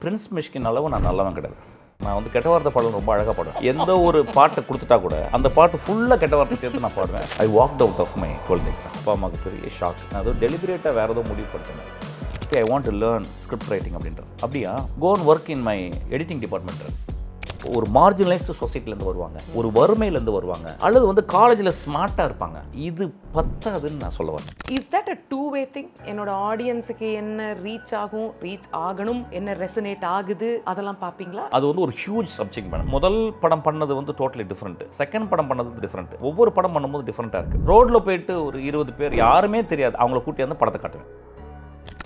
Prince Mysskin அளவு நான் நல்லவன் கிடையாது. நான் வந்து கெட்ட வார்த்தை பாடல் ரொம்ப அழகாக பாடுவேன். எந்த ஒரு பாட்டை கொடுத்துட்டா கூட அந்த பாட்டு ஃபுல்லாக கெட்ட வார்த்தை சேர்த்து நான் பாடுவேன். I walked out of my 12th exam. அப்பா அம்மாவுக்கு பெரிய ஷாக். நான் அதுவும் டெலிபரேட்டாக வேறு ஏதோ முடிவு படுத்தினேன். I want to learn script writing அப்படின்றது. அப்படியா go and work in my editing department. ஒரு மார்ஜினலைஸ்டு சொசைட்டிலேருந்து வருவாங்க, ஒரு வறுமையிலேருந்து வருவாங்க, அல்லது வந்து காலேஜில் ஸ்மார்ட்டாக இருப்பாங்க. இது பத்தாதுன்னு நான் சொல்ல வரேன். Is that a two way thing? என்னோட ஆடியன்ஸுக்கு என்ன ரீச் ஆகும், ரீச் ஆகணும், என்ன ரெசனேட் ஆகுது, அதெல்லாம் பார்ப்பீங்களா? அது வந்து ஒரு ஹியூஜ் சப்ஜெக்ட் மேடம். முதல் படம் பண்ணது வந்து டோட்டலி டிஃப்ரெண்ட், செகண்ட் படம் பண்ணது டிஃப்ரெண்ட். ஒவ்வொரு படம் பண்ணும்போது டிஃப்ரெண்ட்டாக இருக்குது. ரோட்டில் போயிட்டு ஒரு 20 பேர் யாருமே தெரியாது, அவங்கள கூட்டி வந்து படத்தை காட்டுவேன்.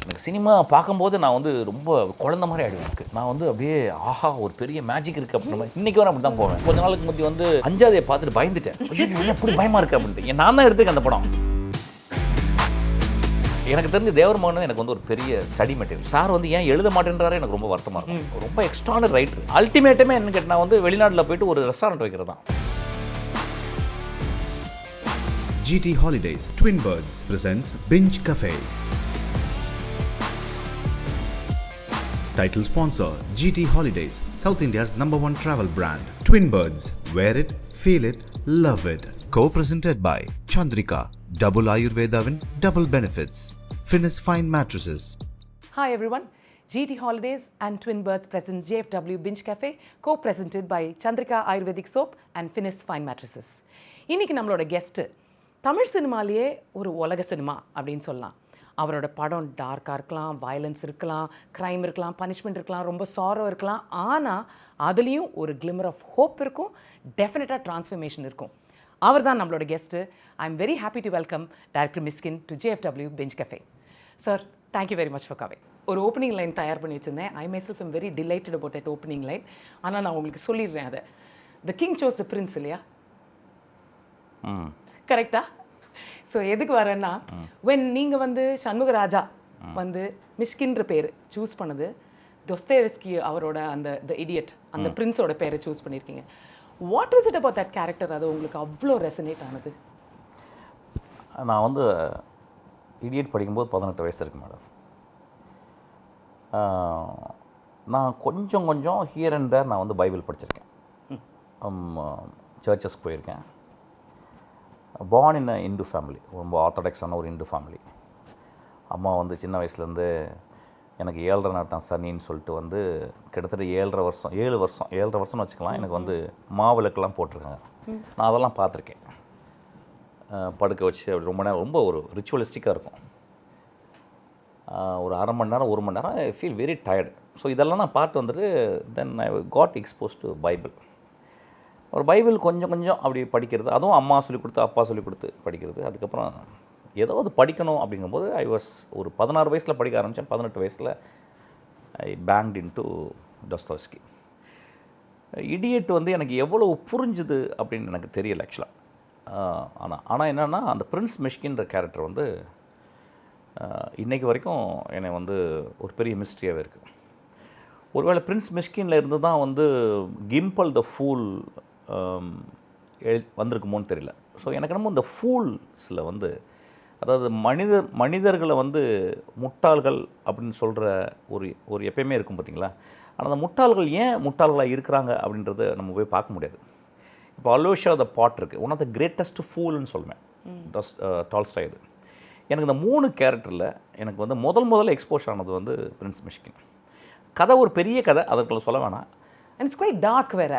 எனக்கு சினிமா பார்க்கும்போது நான் வந்து ரொம்ப குழந்த மாதிரி ஆகிடுவேன். எனக்கு நான் வந்து அப்படியே ஆஹா ஒரு பெரிய மேஜிக் இருக்குது அப்படின்ற மாதிரி. இன்றைக்கி வர அப்படி தான் போவேன். கொஞ்ச நாளுக்கு முந்தி வந்து அஞ்சாவதை பார்த்துட்டு பயந்துட்டேன். எப்படி பயமாக இருக்குது அப்படின்ட்டு. நான் தான் எடுத்துக்கேன் அந்த படம். எனக்கு தெரிஞ்ச தேவர் மகன் எனக்கு வந்து ஒரு பெரிய ஸ்டடி மெட்டீரியல். சார் வந்து ஏன் எழுத மாட்டேன்றாரு எனக்கு ரொம்ப வருத்தமாக இருக்கும். ரொம்ப எக்ஸ்ட்ரானரி ரைட்டர். அல்டிமேட்டுமே என்ன கேட்டால் நான் வந்து வெளிநாட்டில் போயிட்டு ஒரு ரெஸ்டாரண்ட் வைக்கிறது தான். GT Holidays Twin Birds presents Binge Cafe. Title sponsor GT Holidays, South India's #1 travel brand. Twin Birds, wear it, feel it, love it. Co-presented by Chandrika, double Ayurvedavin, double benefits. Finis Fine Mattresses. Hi everyone, GT Holidays and Twin Birds presents JFW Binge Cafe, co-presented by Chandrika Ayurvedic Soap and Finis Fine Mattresses. இன்னைக்கு நம்மளோட guest Tamil சினிமாலேயே ஒரு உலக cinema அப்படின்னு சொல்லலாம். அவரோட படம் டார்க்காக இருக்கலாம், வயலன்ஸ் இருக்கலாம், க்ரைம் இருக்கலாம், பனிஷ்மெண்ட் இருக்கலாம், ரொம்ப சாரோ இருக்கலாம். ஆனால் அதுலேயும் ஒரு கிளிமர் ஆஃப் ஹோப் இருக்கும், டெஃபினட்டாக ட்ரான்ஸ்ஃபர்மேஷன் இருக்கும். அவர் தான் நம்மளோட guest. I am very happy to welcome director Mysskin to JFW Binge Cafe. Sir, thank you very much for coming. ஒரு ஓப்பனிங் லைன் தயார் பண்ணி வச்சுருந்தேன். I myself am very delighted about that opening line. ஆனால் நான் உங்களுக்கு சொல்லிடுறேன் அதை. The king sows the prince இல்லையா? கரெக்டா? ஸோ எதுக்கு வரேன்னா, வென் நீங்கள் வந்து சண்முகராஜா வந்து மிஷ்கின்ற பேர் சூஸ் பண்ணது, தொஸ்தேவஸ்கி அவரோட அந்த த இடியட் அந்த பிரின்ஸோட பேரை சூஸ் பண்ணியிருக்கீங்க. What was it about that character? அது உங்களுக்கு அவ்வளோ ரெசனேட் ஆனது? நான் வந்து இடியட் படிக்கும்போது 18 வயசு இருக்கு மேடம். நான் கொஞ்சம் ஹியர் அண்ட் தேர் நான் வந்து பைபிள் படிச்சிருக்கேன், சர்ச்சஸ் போயிருக்கேன். Born in a Hindu family, ரொம்ப ஆர்த்தடாக்ஸான ஒரு இந்து ஃபேமிலி. அம்மா வந்து சின்ன வயசுலேருந்து எனக்கு 7.5 நாட்டம் சனின்னு சொல்லிட்டு வந்து கிட்டத்தட்ட 7 வருஷம்னு வச்சுக்கலாம், எனக்கு வந்து மாவிளக்கெல்லாம் போட்டிருக்காங்க. நான் அதெல்லாம் பார்த்துருக்கேன். படுக்க வச்சு அப்படி ரொம்ப நேரம், ரொம்ப ஒரு ரிச்சுவலிஸ்டிக்காக இருக்கும். ஒரு அரை மணி நேரம் 1 மணி நேரம் I feel very tired. So இதெல்லாம் நான் பார்த்து வந்துட்டு then I got expose to Bible. ஒரு பைபிள் கொஞ்சம் அப்படி படிக்கிறது, அதுவும் அம்மா சொல்லிக் கொடுத்து அப்பா சொல்லிக் கொடுத்து படிக்கிறது. அதுக்கப்புறம் ஏதாவது படிக்கணும் அப்படிங்கும்போது ஐ வாஸ் ஒரு 16 வயசில் படிக்க ஆரம்பித்தேன். 18 வயசில் ஐ பேங்க்ட் இன் டு டாஸ்டாவ்ஸ்கி. இடியட் வந்து எனக்கு எவ்வளோ புரிஞ்சுது அப்படின்னு எனக்கு தெரியல ஆக்சுவலாக. ஆனால் என்னென்னா அந்த பிரின்ஸ் மிஷ்கின்ற கேரக்டர் வந்து இன்றைக்கு வரைக்கும் என்னை வந்து ஒரு பெரிய மிஸ்ட்ரியாகவே இருக்குது. ஒருவேளை பிரின்ஸ் மிஷ்கின்ல இருந்து தான் வந்து கிம்பல் த ஃபூல் வந்திருக்குமோன்னு தெரியல. ஸோ எனக்கு என்னமோ இந்த ஃபூல்ஸில் வந்து, அதாவது மனிதர்களை வந்து முட்டாள்கள் அப்படின்னு சொல்கிற ஒரு எப்பயுமே இருக்கும் பார்த்தீங்களா. ஆனால் அந்த முட்டாள்கள் ஏன் முட்டாள்களாக இருக்கிறாங்க அப்படின்றத நம்ம போய் பார்க்க முடியாது. இப்போ அலோஷா த பாட் இருக்குது, ஒன் ஆஃப் த கிரேட்டஸ்ட் ஃபூல்னு சொல்லுவேன், டால்ஸ்டாய். இது எனக்கு இந்த 3 கேரக்டரில் எனக்கு வந்து முதல்ல எக்ஸ்போஸ் ஆனது வந்து பிரின்ஸ் மிஷ்கின். கதை ஒரு பெரிய கதை, அதற்குள்ள சொல்ல வேணாம். அண்ட் இட்ஸ் குவைட் டார்க் வேற.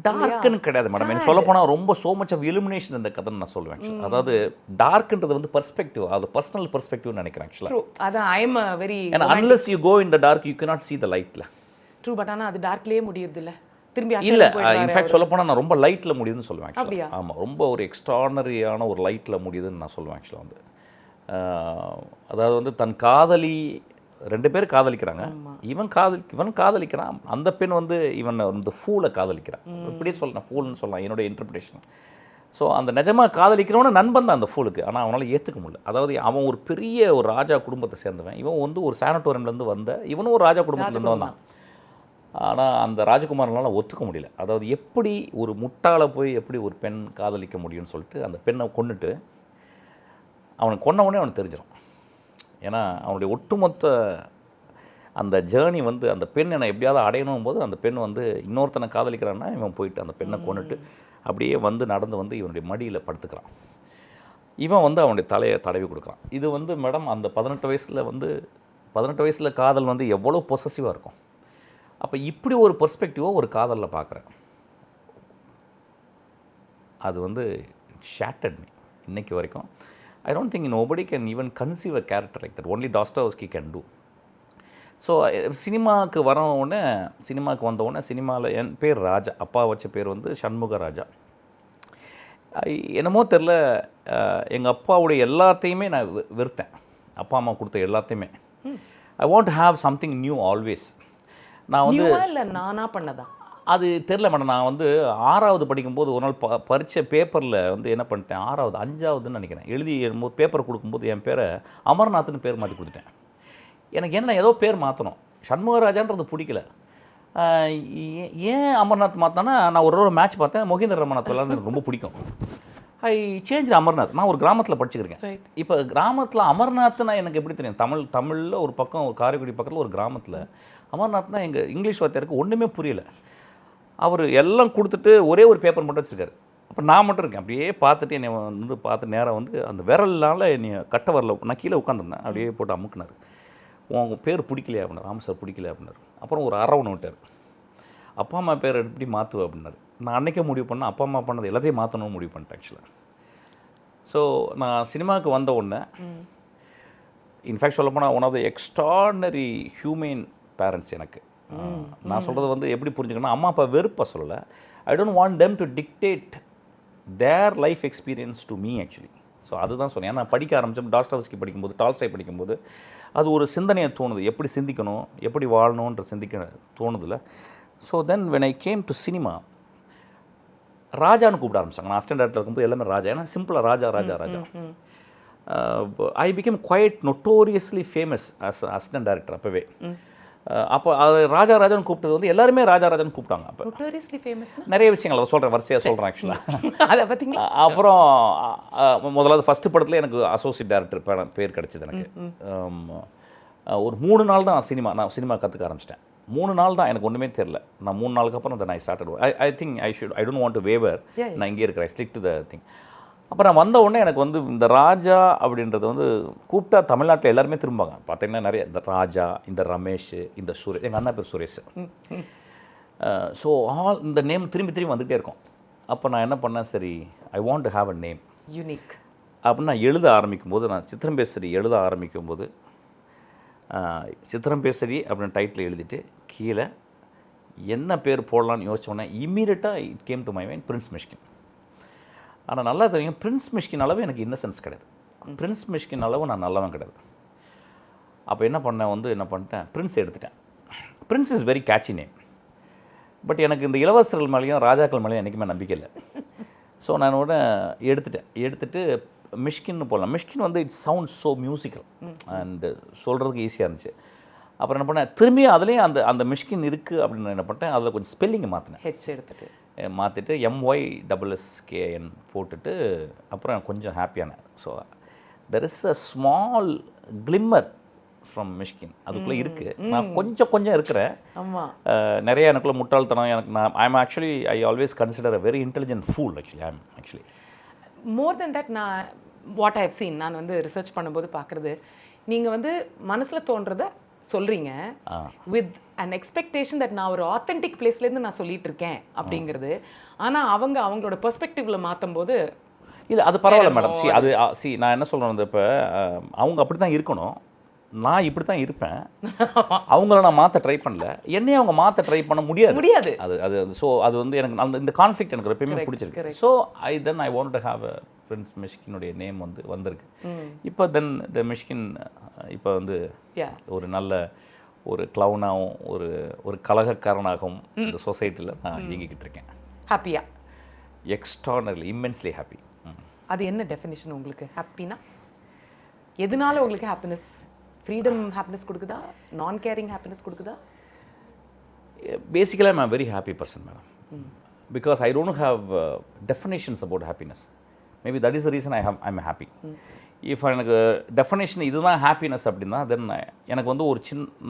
டார்க்குன்னு கிடையாது மேடம், எனக்கு சொல்ல போனால் ரொம்ப சோ மச் ஆஃப் இலுமினேஷன் இந்த கதைன்னு நான் சொல்லுவேன். அதாவது டார்க்ன்றது வந்து பெர்ஸ்பெக்டிவ், அது பர்சனல் பெர்ஸ்பெக்டிவ்னு நினைக்கிறேன் ஆக்சுவலாக. அதான் ஐ எம் வெரி, ஏன்னா unless you go in the dark you cannot see the lightல. ட்ரூ, பட் ஆனால் அது டார்க்லேயே முடியுது இல்லை, திரும்பி இல்லை. இன்ஃபேக்ட் சொல்ல போனால் நான் ரொம்ப லைட்டில் முடியுதுன்னு சொல்லுவேன் ஆக்சுவலாக. ஆமாம், ரொம்ப ஒரு எக்ஸ்ட்ரானரியான ஒரு லைட்டில் முடியுதுன்னு நான் சொல்லுவேன் ஆக்சுவலாக. வந்து அதாவது வந்து தன் காதலி 2 பேர் காதலிக்கிறாங்க, இவன் காதலிக்கிறான், அந்த பெண் வந்து இவன் இந்த ஃபூலை காதலிக்கிறான். இப்படியே சொல்லலாம், ஃபூல்னு சொல்லலாம் என்னோட இன்டர்பிரேஷன். ஸோ அந்த நிஜமாக காதலிக்கிறவன நண்பன் தான் அந்த ஃபூலுக்கு, ஆனால் அவனால் ஏற்றுக்க முடியல. அதாவது அவன் ஒரு பெரிய ஒரு ராஜா குடும்பத்தை சேர்ந்தவன், இவன் வந்து ஒரு சானட்டோரியம்லேருந்து வந்த, இவனும் ஒரு ராஜா குடும்பத்துலேருந்து வந்தான். ஆனால் அந்த ராஜகுமாரனால் ஒத்துக்க முடியல. அதாவது எப்படி ஒரு முட்டாளை போய் எப்படி ஒரு பெண் காதலிக்க முடியும்னு சொல்லிட்டு அந்த பெண்ணை கொண்டுட்டு அவனை கொன்ன உடனே அவனுக்கு தெரிஞ்சிடும். ஏன்னா அவனுடைய ஒட்டுமொத்த அந்த ஜேர்னி வந்து அந்த பெண் என்னை எப்படியாவது அடையணும் போது அந்த பெண் வந்து இன்னொருத்தனை காதலிக்கிறான்னா இவன் போயிட்டு அந்த பெண்ணை கொண்டுட்டு அப்படியே வந்து நடந்து வந்து இவனுடைய மடியில் படுத்துக்கிறான். இவன் வந்து அவனுடைய தலையை தடவி கொடுக்குறான். இது வந்து மேடம் அந்த 18 வயசில் காதல் வந்து எவ்வளோ பொசசிவாக இருக்கும். அப்போ இப்படி ஒரு பெர்ஸ்பெக்டிவாக ஒரு காதலில் பார்க்குறேன். அது வந்து ஷேட்டட் மீ இன்னைக்கு வரைக்கும். I don't think nobody can even conceive a character like that. Only Dostoevsky can do. So சினிமாவுக்கு வந்த உடனே சினிமாவில் என் பேர் ராஜா, அப்பா வச்ச பேர் வந்து சண்முக ராஜா. என்னமோ தெரில, எங்கள் அப்பாவுடைய எல்லாத்தையுமே நான் வெறுத்தேன். அப்பா அம்மா கொடுத்த எல்லாத்தையுமே. I want have something new always. நான் வந்து இல்லை நானா பண்ணதா அது தெரில மேடம். நான் வந்து 6வது படிக்கும்போது ஒரு நாள் பரீட்சை பேப்பரில் வந்து என்ன பண்ணிட்டேன், 5ஆவதுன்னு நினைக்கிறேன், எழுதி பேப்பர் கொடுக்கும்போது என் பேரை அமர்நாத்னு பேர் மாற்றி கொடுத்துட்டேன். எனக்கு என்ன ஏதோ பேர் மாற்றணும், சண்முகராஜான்றது பிடிக்கல. ஏன் அமர்நாத் மாற்றினா, நான் ஒரு மேட்ச் பார்த்தேன், மொஹிந்தர் ரமநாத் விளாட்றது எனக்கு ரொம்ப பிடிக்கும். I change Amarnath. நான் ஒரு கிராமத்தில் படிச்சுருக்கேன். இப்போ கிராமத்தில் அமர்நாத்னா எனக்கு எப்படி தெரியும், தமிழில் ஒரு பக்கம், ஒரு காரைக்குடி பக்கத்தில் ஒரு கிராமத்தில் அமர்நாத்னா எங்கள் இங்கிலீஷ் வார்த்தையாருக்கு ஒன்றுமே புரியல. அவர் எல்லாம் கொடுத்துட்டு ஒரே ஒரு பேப்பர் மட்டும் வச்சுருக்காரு. அப்போ நான் மட்டும் இருக்கேன். அப்படியே பார்த்துட்டு என்னை வந்து பார்த்து நேராக வந்து அந்த விரல்னால என்னை கட்ட வரல, நான் கீழே உட்காந்துருந்தேன், அப்படியே போட்டு அமுக்குனார். உங்க பேர் பிடிக்கலையா அப்படின்னாரு. ஆமாம் சார் பிடிக்கல அப்படின்னாரு. அப்புறம் ஒரு அரை ஒன்று விட்டார். அப்பா அம்மா பேர் எப்படி மாற்றுவேன் அப்படின்னாரு. நான் அன்றைக்கே முடிவு பண்ணேன், அப்பா அம்மா பண்ணது எல்லாத்தையும் மாற்றணும்னு முடிவு பண்ணிட்டேன் ஆக்சுவலாக. ஸோ நான் சினிமாவுக்கு வந்த உடனே, இன்ஃபேக்ட் சொல்லப்போனால் one of the extraordinary human parents எனக்கு. நான் சொல்கிறது வந்து எப்படி புரிஞ்சுக்கணும், அம்மா அப்பா வெறுப்பா சொல்லலை. ஐ don't want them to dictate their life experience to me actually. So அதுதான் சொன்னேன். ஏன்னா படிக்க ஆரம்பித்தோம், டாஸ்டாவ்ஸ்கி படிக்கும்போது, டால்ஸ்டாய் படிக்கும்போது அது ஒரு சிந்தனையை தோணுது, எப்படி சிந்திக்கணும், எப்படி வாழணுன்ற சிந்திக்க தோணுதில்ல. So then when I came to cinema, ராஜான்னு கூப்பிட ஆரம்பிச்சாங்க. நான் அசிஸ்டன்ட் டேரக்டர் இருக்கும்போது எல்லாமே ராஜா, ஏன்னா சிம்பிளாக Raja Raja Raja. I became quite notoriously famous as assistant director அப்போவே. அப்போ அது ராஜா ராஜான்னு கூப்பிட்டது வந்து எல்லாருமே ராஜா ராஜான்னு கூப்பிட்டாங்க. அப்போ நோட்டோரியஸ்லி ஃபேமஸ் நிறைய விஷயங்கள் அதை சொல்கிறேன், வரிசையாக சொல்கிறேன் ஆக்சுவலாக. அதை பார்த்தீங்களா? அப்புறம் முதலாவது ஃபஸ்ட்டு படத்தில் எனக்கு அசோசியேட் டேரக்டர் பேர் கிடச்சிது எனக்கு. ஒரு 3 நாள் தான் நான் சினிமா கற்றுக்க ஆரம்பிச்சிட்டேன். 3 நாள் தான், எனக்கு ஒன்றுமே தெரில. நான் 3 நாளுக்கு அப்புறம் நான் started. I think I don't want to waiver. நான் இங்கே இருக்கிறேன், ஸ்டிக் டு த திங். அப்புறம் நான் வந்த உடனே எனக்கு வந்து இந்த ராஜா அப்படின்றது வந்து கூப்பிட்டா தமிழ்நாட்டில் எல்லாருமே திரும்பாங்க. பார்த்தீங்கன்னா நிறைய இந்த ராஜா, இந்த ரமேஷ், இந்த சுரேஷ், எங்கள் அண்ணா பேர் சுரேஷ். ஸோ ஆல் இந்த நேம் திரும்பி வந்துகிட்டே இருக்கும். அப்போ நான் என்ன பண்ணேன், சரி ஐ want to have a name unique அப்படின்னு நான் எழுத ஆரம்பிக்கும்போது, நான் சித்திரம்பேசரி எழுத ஆரம்பிக்கும்போது சித்திரம்பேசரி அப்படின்னு டைட்டில் எழுதிட்டு கீழே என்ன பேர் போடலான்னு யோசிச்சோன்னே இம்மீடியட்டாக it came to my mind Prince Mysskin. ஆனால் நல்லா தெரியும், பிரின்ஸ் மிஷ்கின் அளவு எனக்கு இன்னசென்ஸ் கிடையாது, பிரின்ஸ் மிஷ்கின் அளவு நான் நல்லவன் கிடையாது. அப்போ என்ன பண்ணிட்டேன், பிரின்ஸ் எடுத்துட்டேன். Prince is very catchy name. But எனக்கு இந்த இளவரசர்கள் மேலேயும் ராஜாக்கள் மேலேயும் என்றைக்குமே நம்பிக்கை இல்லை. ஸோ நான் எடுத்துட்டு மிஷ்கின்னு போடலாம். மிஷ்கின் வந்து it sound so musical and சொல்கிறதுக்கு ஈஸியாக இருந்துச்சு. அப்புறம் என்ன பண்ணேன், திரும்பி அதுலேயும் அந்த மிஷ்கின் இருக்குது அப்படின்னு என்ன பண்ணிட்டேன், அதில் கொஞ்சம் ஸ்பெல்லிங்கை மாற்றினேன். மாற்றிட்டு MYSSKIN போட்டுட்டு அப்புறம் கொஞ்சம் ஹாப்பியானேன். So there is a small glimmer from Mysskin அதுக்குள்ளே இருக்குது. நான் கொஞ்சம் இருக்கிறேன். நிறைய எனக்குள்ள முட்டாள்தனம் எனக்கு. I always consider a very intelligent fool actually. More then that, நான் வாட் ஐ ஹவ் சீன், நான் வந்து ரிசர்ச் பண்ணும்போது பார்க்குறது, நீங்கள் வந்து மனசில் தோன்றதை சொல்கிறீங்க வித் அன் எக்ஸ்பெக்டேஷன் தட் நான் ஒரு ஆத்தென்டிக் பிளேஸ்லேருந்து நான் சொல்லிட்டு இருக்கேன் அப்படிங்கிறது. ஆனால் அவங்களோட பெர்ஸ்பெக்டிவில் மாற்றும் போது இல்லை அது பரவாயில்ல மேடம். நான் என்ன சொல்கிறேன், இப்போ அவங்க அப்படி தான் இருக்கணும், நான் இப்படி தான் இருப்பேன். அவங்கள நான் மாற்ற ட்ரை பண்ணல, என்னையும் அவங்க மாற்ற ட்ரை பண்ண முடியாது. அது ஸோ அது வந்து எனக்கு இந்த கான்ஃப்ளிக்ட் எனக்கு எப்பயுமே பிடிச்சிருக்கு. So I want to have a prince மிஷ்கினுடைய நேம் வந்திருக்கு. இப்போ த மிஷ்கின் இப்போ வந்து ஒரு நல்ல ஒரு க்ளவுனாகவும் ஒரு கலகக்காரனாகவும் இந்த சொசைட்டியில் நான் இயங்கிக்கிட்டு இருக்கேன். ஹாப்பியா? எக்ஸ்ட்ரானரிலி இம்மென்ஸ்லி ஹாப்பி. அது என்ன டெஃபினிஷன் உங்களுக்கு ஹாப்பினா? எதனால உங்களுக்கு ஹாப்பினஸ்? ஃப்ரீடம் ஹாப்பினஸ் கொடுக்குதா, நான் கேரிங் ஹாப்பினஸ் கொடுக்குதா? பேசிக்கலாக I'm very happy person madam, because I don't have definitions about happiness. Maybe that is the reason I'm happy. If எனக்கு டெஃபனேஷன் இதுதான் ஹாப்பினஸ் அப்படின்னா தென் எனக்கு வந்து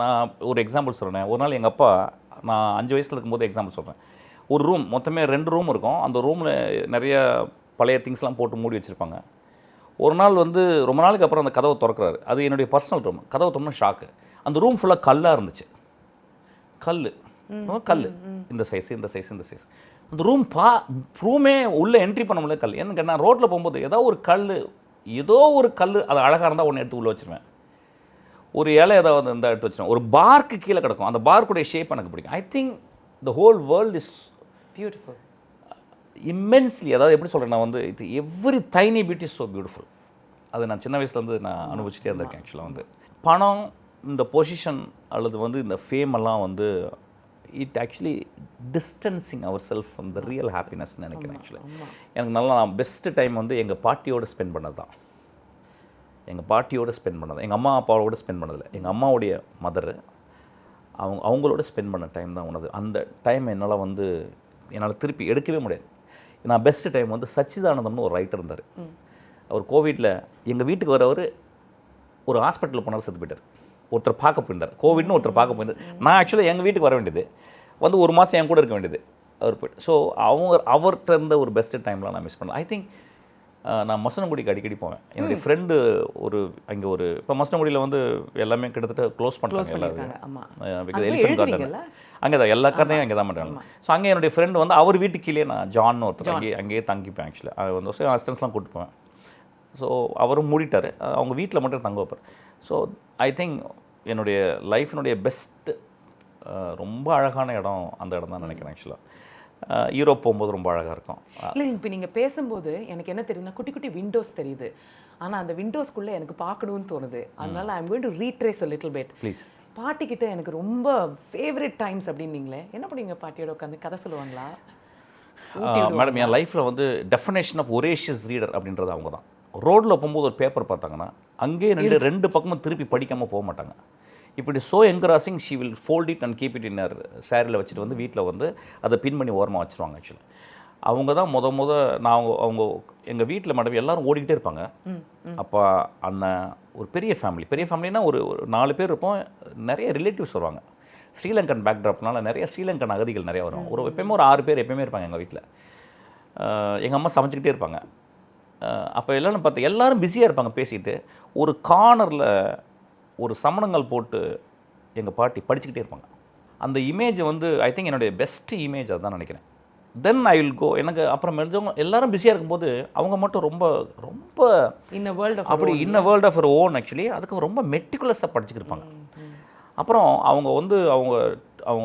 நான் ஒரு எக்ஸாம்பிள் சொல்கிறேன். ஒரு நாள் எங்கள் அப்பா, நான் 5 வயசில் இருக்கும்போது எக்ஸாம்பிள் சொல்கிறேன். ஒரு ரூம் மொத்தமே 2 ரூம் இருக்கும். அந்த ரூமில் நிறைய பழைய திங்ஸ்லாம் போட்டு மூடி வச்சுருப்பாங்க. ஒரு நாள் வந்து ரொம்ப நாளுக்கு அப்புறம் அந்த கதவை திறக்கிறாரு. அது என்னுடைய பர்சனல் ரூம். கதவை திறந்தா ஷாக்கு. அந்த ரூம் ஃபுல்லாக கல்லாக இருந்துச்சு. கல் இந்த சைஸ் இந்த சைஸ் இந்த சைஸ். அந்த ரூமே உள்ளே என்ட்ரி பண்ண முடியல. கல் என்ன கேட்டால் ரோட்டில் போகும்போது ஏதோ ஒரு கல் அது அழகாக இருந்தால் ஒன்று எடுத்து உள்ளே வச்சுருவேன். ஒரு இலை ஏதாவது இருந்தால் எடுத்து வச்சுருவேன். ஒரு பார்க்கு கீழே கிடக்கும். அந்த பார்க்குடைய ஷேப் எனக்கு பிடிக்கும். I think the whole world is beautiful, immensely. அதாவது எப்படி சொல்கிறேன், நான் வந்து இது every tiny beauty is so beautiful. அது நான் சின்ன வயசுலேருந்து நான் அனுபவிச்சுட்டே இருந்திருக்கேன். ஆக்சுவலாக வந்து பணம், இந்த பொசிஷன் அல்லது வந்து இந்த ஃபேம் எல்லாம் வந்து it actually distancing our self from the real ஹாப்பினஸ்ன்னு நினைக்கிறேன். ஆக்சுவலாக எனக்கு நான் பெஸ்ட்டு டைம் வந்து எங்கள் பாட்டியோடு ஸ்பெண்ட் பண்ணது தான். எங்கள் அம்மா அப்பாவோட ஸ்பெண்ட் பண்ணதில்லை. எங்கள் அம்மாவுடைய மதரு அவங்களோட ஸ்பெண்ட் பண்ண டைம் தான் உனது. அந்த டைம் என்னால் திருப்பி எடுக்கவே முடியாது. நான் பெஸ்ட்டு டைம் வந்து சச்சிதானந்தம்னு ஒரு ரைட்டர் இருந்தார். அவர் கோவிட்டில் எங்கள் வீட்டுக்கு வரவர் ஒரு ஹாஸ்பிட்டலில் போனார், செத்து போயிட்டார். ஒருத்தர் பார்க்க போயிருந்தார், கோவிட்னு ஒருத்தர் பார்க்க போயிருந்தார். நான் ஆக்சுவலாக எங்கள் வீட்டுக்கு வர வேண்டியது, வந்து ஒரு மாதம் என் கூட இருக்க வேண்டியது. அவர் போய்ட்டு ஸோ அவர்கிட்ட இருந்த ஒரு பெஸ்ட்டு டைம்லாம் நான் மிஸ் பண்ணேன். ஐ திங்க் நான் மசனகுடிக்கு அடிக்கடி போவேன். என்னுடைய ஃப்ரெண்டு இப்போ மசனகுடியில் வந்து எல்லாமே கிட்டத்தட்ட க்ளோஸ் பண்ணிட்டாங்க எல்லாரும். எலிஃபென்ட் கார்டன் அங்கே தான், எல்லா கதையும் அங்கே தான் பண்ணுறாங்க. ஸோ அங்கே என்னுடைய ஃப்ரெண்டு வந்து அவர் வீட்டுக்கு கீழே நான் ஜான்னு ஒருத்தர் அங்கேயே தங்கிப்பேன். ஆக்சுவலாக அது வந்து அசிஸ்டன்ஸ்லாம் கூப்பிட்டு போவேன். ஸோ அவரும் மூடிட்டார், அவங்க வீட்டில் மட்டும் தங்க வைப்பார். ஸோ ஐ திங்க் என்னுடைய லைஃபினுடைய பெஸ்ட்டு ரொம்ப அழகான இடம் அந்த இடம் தான் நினைக்கிறேன். ஆக்சுவலாக யூரோப் போகும்போது ரொம்ப அழகாக இருக்கும். இல்லை, இப்போ நீங்கள் பேசும்போது எனக்கு என்ன தெரியுதுன்னா, குட்டி குட்டி விண்டோஸ் தெரியுது. ஆனால் அந்த விண்டோஸ்குள்ளே எனக்கு பார்க்கணும்னு தோணுது. அதனால I am going to retrace a little bit. Please. பாட்டிக்கிட்ட எனக்கு ரொம்ப ஃபேவரட் டைம்ஸ் அப்படின்னீங்களே, என்ன பண்ணுவீங்க பாட்டியோட உட்காந்து கதை சொல்லுவாங்களா? மேடம், என் லைஃப்பில் வந்து டெஃபினேஷன் ஆஃப் ஒரேஷியஸ் ரீடர் அப்படின்றது அவங்க தான். ரோட்டில் போகும்போது ஒரு பேப்பர் பார்த்தாங்கன்னா அங்கேயே 2 பக்கமும் திருப்பி படிக்காமல் போக மாட்டாங்க. இப்படி so encouraging she will fold it and keep it in சேரில் வச்சுட்டு வந்து வீட்டில் வந்து அதை பின் பண்ணி ஓரமாக வச்சுருவாங்க. ஆக்சுவலி அவங்க தான் நான் அவங்க எங்கள் வீட்டில் மேடம் எல்லோரும் ஓடிக்கிட்டே இருப்பாங்க. அப்போ அண்ணன் ஒரு பெரிய ஃபேமிலினா ஒரு 4 பேர் இருப்போம். நிறைய ரிலேட்டிவ்ஸ் வருவாங்க. ஸ்ரீலங்கன் பேக்ட்ராப்னால நிறைய ஸ்ரீலங்கன் அகதிகள் நிறையா வரும். எப்போயுமே ஒரு 6 பேர் எப்போயுமே இருப்பாங்க எங்கள் வீட்டில். எங்கள் அம்மா சமைச்சிக்கிட்டே இருப்பாங்க. அப்போ எல்லோரும் பிஸியாக இருப்பாங்க பேசிக்கிட்டு. ஒரு கார்னரில் ஒரு சமணங்கள் போட்டு எங்கள் பாட்டி படிச்சுக்கிட்டே இருப்பாங்க. அந்த இமேஜ் வந்து ஐ திங்க் என்னுடைய பெஸ்ட் இமேஜ் அதுதான் நினைக்கிறேன். தென் ஐ வில் கோ. எனக்கு அப்புறம் மெரிஞ்சவங்க எல்லாரும் பிஸியாக இருக்கும்போது அவங்க மட்டும் ரொம்ப ரொம்ப in world of our own. Actually அதுக்கு ரொம்ப மெட்டிகுலஸாக படிச்சுக்கிட்டு இருப்பாங்க. அப்புறம் அவங்க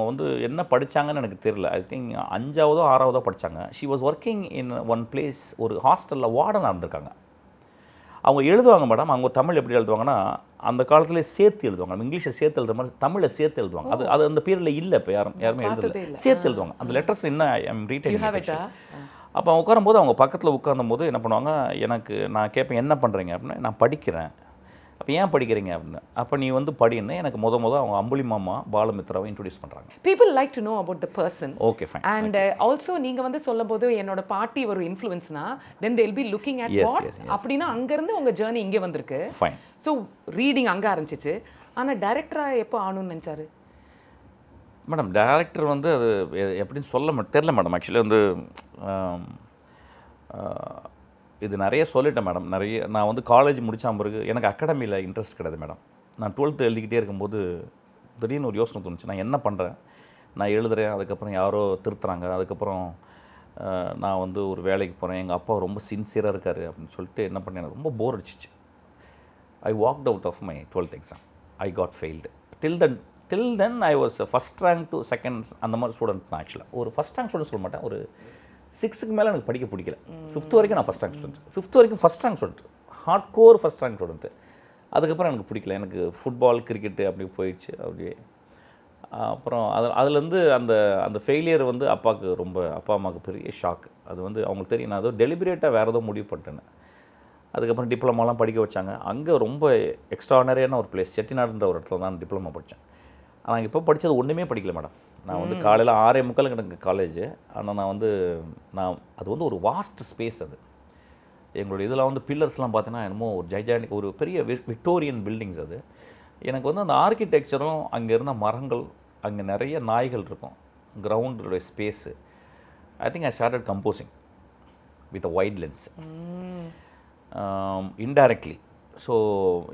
வந்து என்ன படித்தாங்கன்னு எனக்கு தெரியல. ஐ திங்க் 5ஆவதோ 6ஆவதோ படித்தாங்க. She was working in one place, ஒரு ஹாஸ்டலில் வார்டனாக இருந்திருக்காங்க. அவங்க எழுதுவாங்க மேடம். அவங்க தமிழ் எப்படி எழுதுவாங்கன்னா, அந்த காலத்துலேயே சேர்த்து எழுதுவாங்க. இங்கிலீஷை சேர்த்து எழுதுற மாதிரி தமிழை சேர்த்து எழுதுவாங்க. அது அந்த பீரியடில் இல்லை. இப்போ யாருமே எழுதல, சேர்த்து எழுதுவாங்க. அந்த லெட்டர்ஸ் என்ன ரீட்டைல். அப்போ அவங்க உட்காரும்போது அவங்க பக்கத்தில் உட்கார்ந்தும்போது என்ன பண்ணுவாங்க, நான் கேட்பேன் என்ன பண்ணுறீங்க அப்படின்னா, நான் படிக்கிறேன். அப்போ ஏன் படிக்கிறீங்க அப்படின்னு. அப்போ நீ வந்து படின்னு எனக்கு அவங்க அம்புலி மாமா பாலமித்ராவை இன்ட்ரோடியூஸ் பண்ணுறாங்க. People like to know about the person. Okay fine. And also நீங்கள் வந்து சொல்லும்போது என்னோட பாட்டி ஒரு இன்ஃப்ளூயன்ஸ்னா தென் they'll be looking at what அப்படின்னா அங்கேருந்து உங்கள் ஜேர்னி இங்கே வந்திருக்கு. ஃபைன். ஸோ ரீடிங் அங்கே ஆரம்பிச்சிச்சு. ஆனால் டைரக்டராக எப்போ ஆகணும்னு நினச்சாரு மேடம்? டைரக்டர் வந்து அது எப்படின்னு தெரில மேடம். ஆக்சுவலி வந்து இது நிறைய சொல்லிட்டேன் மேடம். நான் வந்து காலேஜ் முடித்த பிறகு எனக்கு அகாடமியில் இன்ட்ரெஸ்ட் கிடையாது மேடம். நான் 12th எழுதிக்கிட்டே இருக்கும்போது திடீர்னு ஒரு யோசனை தோணுச்சு, நான் என்ன பண்ணுறேன், நான் எழுதுகிறேன், அதுக்கப்புறம் யாரோ திருத்துறாங்க, அதுக்கப்புறம் நான் வந்து ஒரு வேலைக்கு போகிறேன், எங்கள் அப்பா ரொம்ப சின்சியராக இருக்கார் அப்படின்னு சொல்லிட்டு என்ன பண்ணேன், எனக்கு ரொம்ப போர் அடிச்சிச்சு. I walked out of my 12th exam. I got failed. Till then I was first rank to second அந்த மாதிரி ஸ்டூடெண்ட் தான். ஆக்சுவலாக ஒரு ஃபஸ்ட் ரேங்க் ஸ்டூடெண்ட் சொல்ல மாட்டேன். ஒரு 6க்கு மேலே எனக்கு படிக்க பிடிக்கல. 5th வரைக்கும் நான் ஃபஸ்ட் ரேங்க் ஸ்டூடெண்ட். 5th வரைக்கும் first rank student, hard core first rank student. அதுக்கப்புறம் எனக்கு பிடிக்கல. எனக்கு ஃபுட்பால் கிரிக்கெட்டு அப்படி போயிடுச்சு. அப்படியே அப்புறம் அதுலேருந்து அந்த ஃபெயிலியர் வந்து அப்பா அம்மாவுக்கு பெரிய ஷாக். அது வந்து அவங்களுக்கு தெரியும் நான் ஏதோ டெலிபரேட்டாக வேறு ஏதோ முடிவு பண்ணிட்டேன்னு. அதுக்கப்புறம் டிப்ளமாலாம் படிக்க வச்சாங்க. அங்கே ரொம்ப எக்ஸ்ட்ரானரியான ஒரு பிளேஸ், செட்டிநாடுன்ற ஒரு இடத்துல தான் டிப்ளமா படித்தேன். ஆனால் இப்போ படித்தது ஒன்றுமே படிக்கல மேடம். நான் வந்து காலையில் 6:45 எனக்கு காலேஜ். ஆனால் அது வந்து ஒரு வாஸ்ட் ஸ்பேஸ். அது எங்களுடைய இதில் வந்து பில்லர்ஸ்லாம் பார்த்தீங்கன்னா என்னமோ ஒரு ஜைஜானிக் ஒரு பெரிய விக்டோரியன் பில்டிங்ஸ் அது. எனக்கு வந்து அந்த ஆர்கிடெக்சரும், அங்கே இருந்த மரங்கள், அங்கே நிறைய நாய்கள் இருக்கும், கிரவுண்டோடைய space. I think I started composing with a wide lens indirectly. So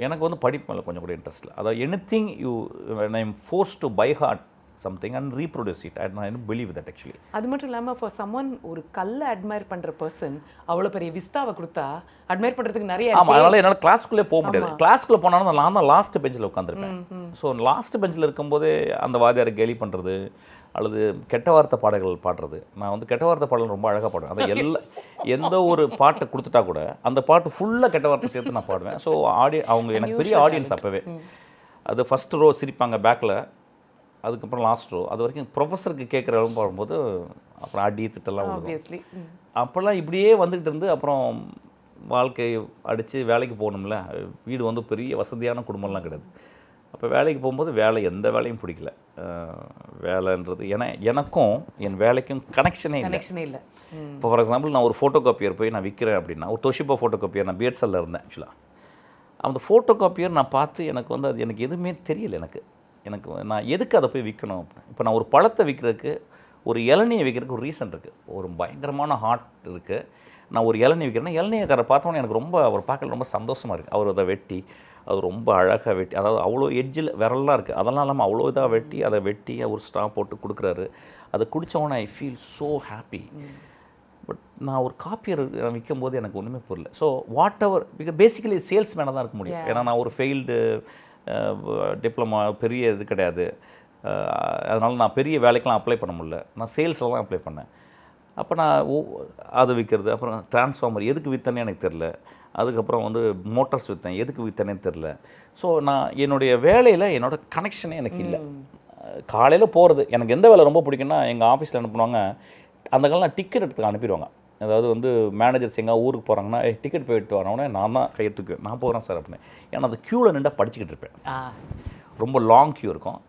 எனக்கு வந்து படிப்பு மேலே கொஞ்சம் கூட இன்ட்ரெஸ்ட் இல்லை. அதாவது anything you when I am forced to by heart something and reproduce it, I don't believe that actually. அது மட்டும் இல்லாமல் ஃபார் சம்மன் ஒரு கல்லை அட்மையர் பண்ணுற பர்சன் அவ்வளோ பெரிய விஸ்தாவை கொடுத்தா அட்மையர் பண்ணுறதுக்கு நிறைய ஆமாம், அதனால் என்னால் கிளாஸ்க்குள்ளே போக முடியாது. கிளாஸ்க்குள்ளே போனாலும் நான் தான் லாஸ்ட் பெஞ்சில் உட்காந்துருப்பேன். ஸோ லாஸ்ட் பெஞ்சில் இருக்கும்போதே அந்த வாத்தியாரை கேலி பண்ணுறது அல்லது கெட்ட வார்த்தை பாடல்கள் பாடுறது. நான் வந்து கெட்ட வார்த்தை பாடல் ரொம்ப அழகாக பாடுவேன். அதை எந்த ஒரு பாட்டை கொடுத்துட்டா கூட அந்த பாட்டு ஃபுல்லாக கெட்ட வார்த்தை சேர்த்து நான் பாடுவேன். ஸோ அவங்க எனக்கு பெரிய ஆடியன்ஸ் அப்போவே. அது ஃபஸ்ட் ரோ சிரிப்பாங்க பேக்கில், அதுக்கப்புறம் லாஸ்ட் ரோ, அது வரைக்கும் ப்ரொஃபஸருக்கு கேட்குற அளவு பாடும்போது அப்புறம் அடி திட்டெல்லாம் வரும். அப்போல்லாம் இப்படியே வந்துக்கிட்டு இருந்து அப்புறம் வாழ்க்கை அடித்து வேலைக்கு போகணும்ல. வீடு வந்து பெரிய வசதியான குடும்பம்லாம் கிடையாது. அப்போ வேலைக்கு போகும்போது எந்த வேலையும் பிடிக்கல. வேலைன்றது எனக்கும் என் வேலைக்கும் கனெக்ஷனே இல்லை. இப்போ ஃபார் எக்ஸாம்பிள் நான் ஒரு ஃபோட்டோ காப்பியர் போய் நான் விற்கிறேன் அப்படின்னா, ஒரு தொஷிபா ஃபோட்டோ காப்பியர், நான் பிஎட்ஸில் இருந்தேன் ஆக்சுவலாக. அந்த ஃபோட்டோ காப்பியர் நான் பார்த்து எனக்கு வந்து அது எனக்கு எதுவுமே தெரியல. எனக்கு நான் எதுக்கு அதை போய் விற்கணும் அப்படின்னு. இப்போ நான் ஒரு பழத்தை விற்கிறதுக்கு, ஒரு இளநியை விற்கிறதுக்கு ஒரு ரீசன் இருக்குது, ஒரு பயங்கரமான ஹார்ட் இருக்குது. நான் ஒரு இளநீ விற்கிறேன்னா இளநியக்காரை பார்த்தோன்னே எனக்கு ரொம்ப அவர் பார்க்கல ரொம்ப சந்தோஷமாக இருக்குது. அவர் அதை வெட்டி, அது ரொம்ப அழகாக வெட்டி, அதாவது அவ்வளோ எட்ஜில் விரலாம் இருக்குது, அதெல்லாம் இல்லாமல் அவ்வளோ இதாக வெட்டி ஒரு ஸ்ட்ரா போட்டு கொடுக்குறாரு. அதை குடித்தவொன்னே I feel so happy. But நான் ஒரு காப்பியர் விற்கும் போது எனக்கு ஒன்றுமே புரியல. So whatever, because basically sales மேனாக தான் இருக்க முடியும். ஏன்னா நான் ஒரு ஃபெயில்டு டிப்ளமா, பெரிய இது கிடையாது. அதனால் நான் பெரிய வேலைக்கெலாம் அப்ளை பண்ண முடியல. நான் சேல்ஸில் தான் அப்ளை பண்ணேன். அப்போ நான் அது விற்கிறது, அப்புறம் டிரான்ஸ்ஃபார்மர் எதுக்கு விற்றனே எனக்கு தெரில. அதுக்கப்புறம் வந்து மோட்டார்ஸ் விற்றேன், எதுக்கு விற்றனே தெரில. ஸோ நான் என்னுடைய வேலையில் என்னோடய கனெக்ஷனே எனக்கு இல்லை. காலையில் போகிறது எனக்கு எந்த வேலை ரொம்ப பிடிக்குன்னா, எங்கள் ஆஃபீஸில் என்ன பண்ணுவாங்க, அந்த காலம் நான் டிக்கெட் எடுத்துக்க அனுப்பிடுவாங்க. அதாவது வந்து மேனேஜர்ஸ் எங்கே ஊருக்கு போகிறாங்கன்னா, டிக்கெட் போயிட்டு வரவொடனே நான் தான் கையெழுத்துக்குவேன், நான் போகிறேன் சார் அப்படின்னு. ஏன்னா அந்த க்யூவில் நின்று படிச்சுக்கிட்டு இருப்பேன். ரொம்ப லாங் க்யூ இருக்கும்.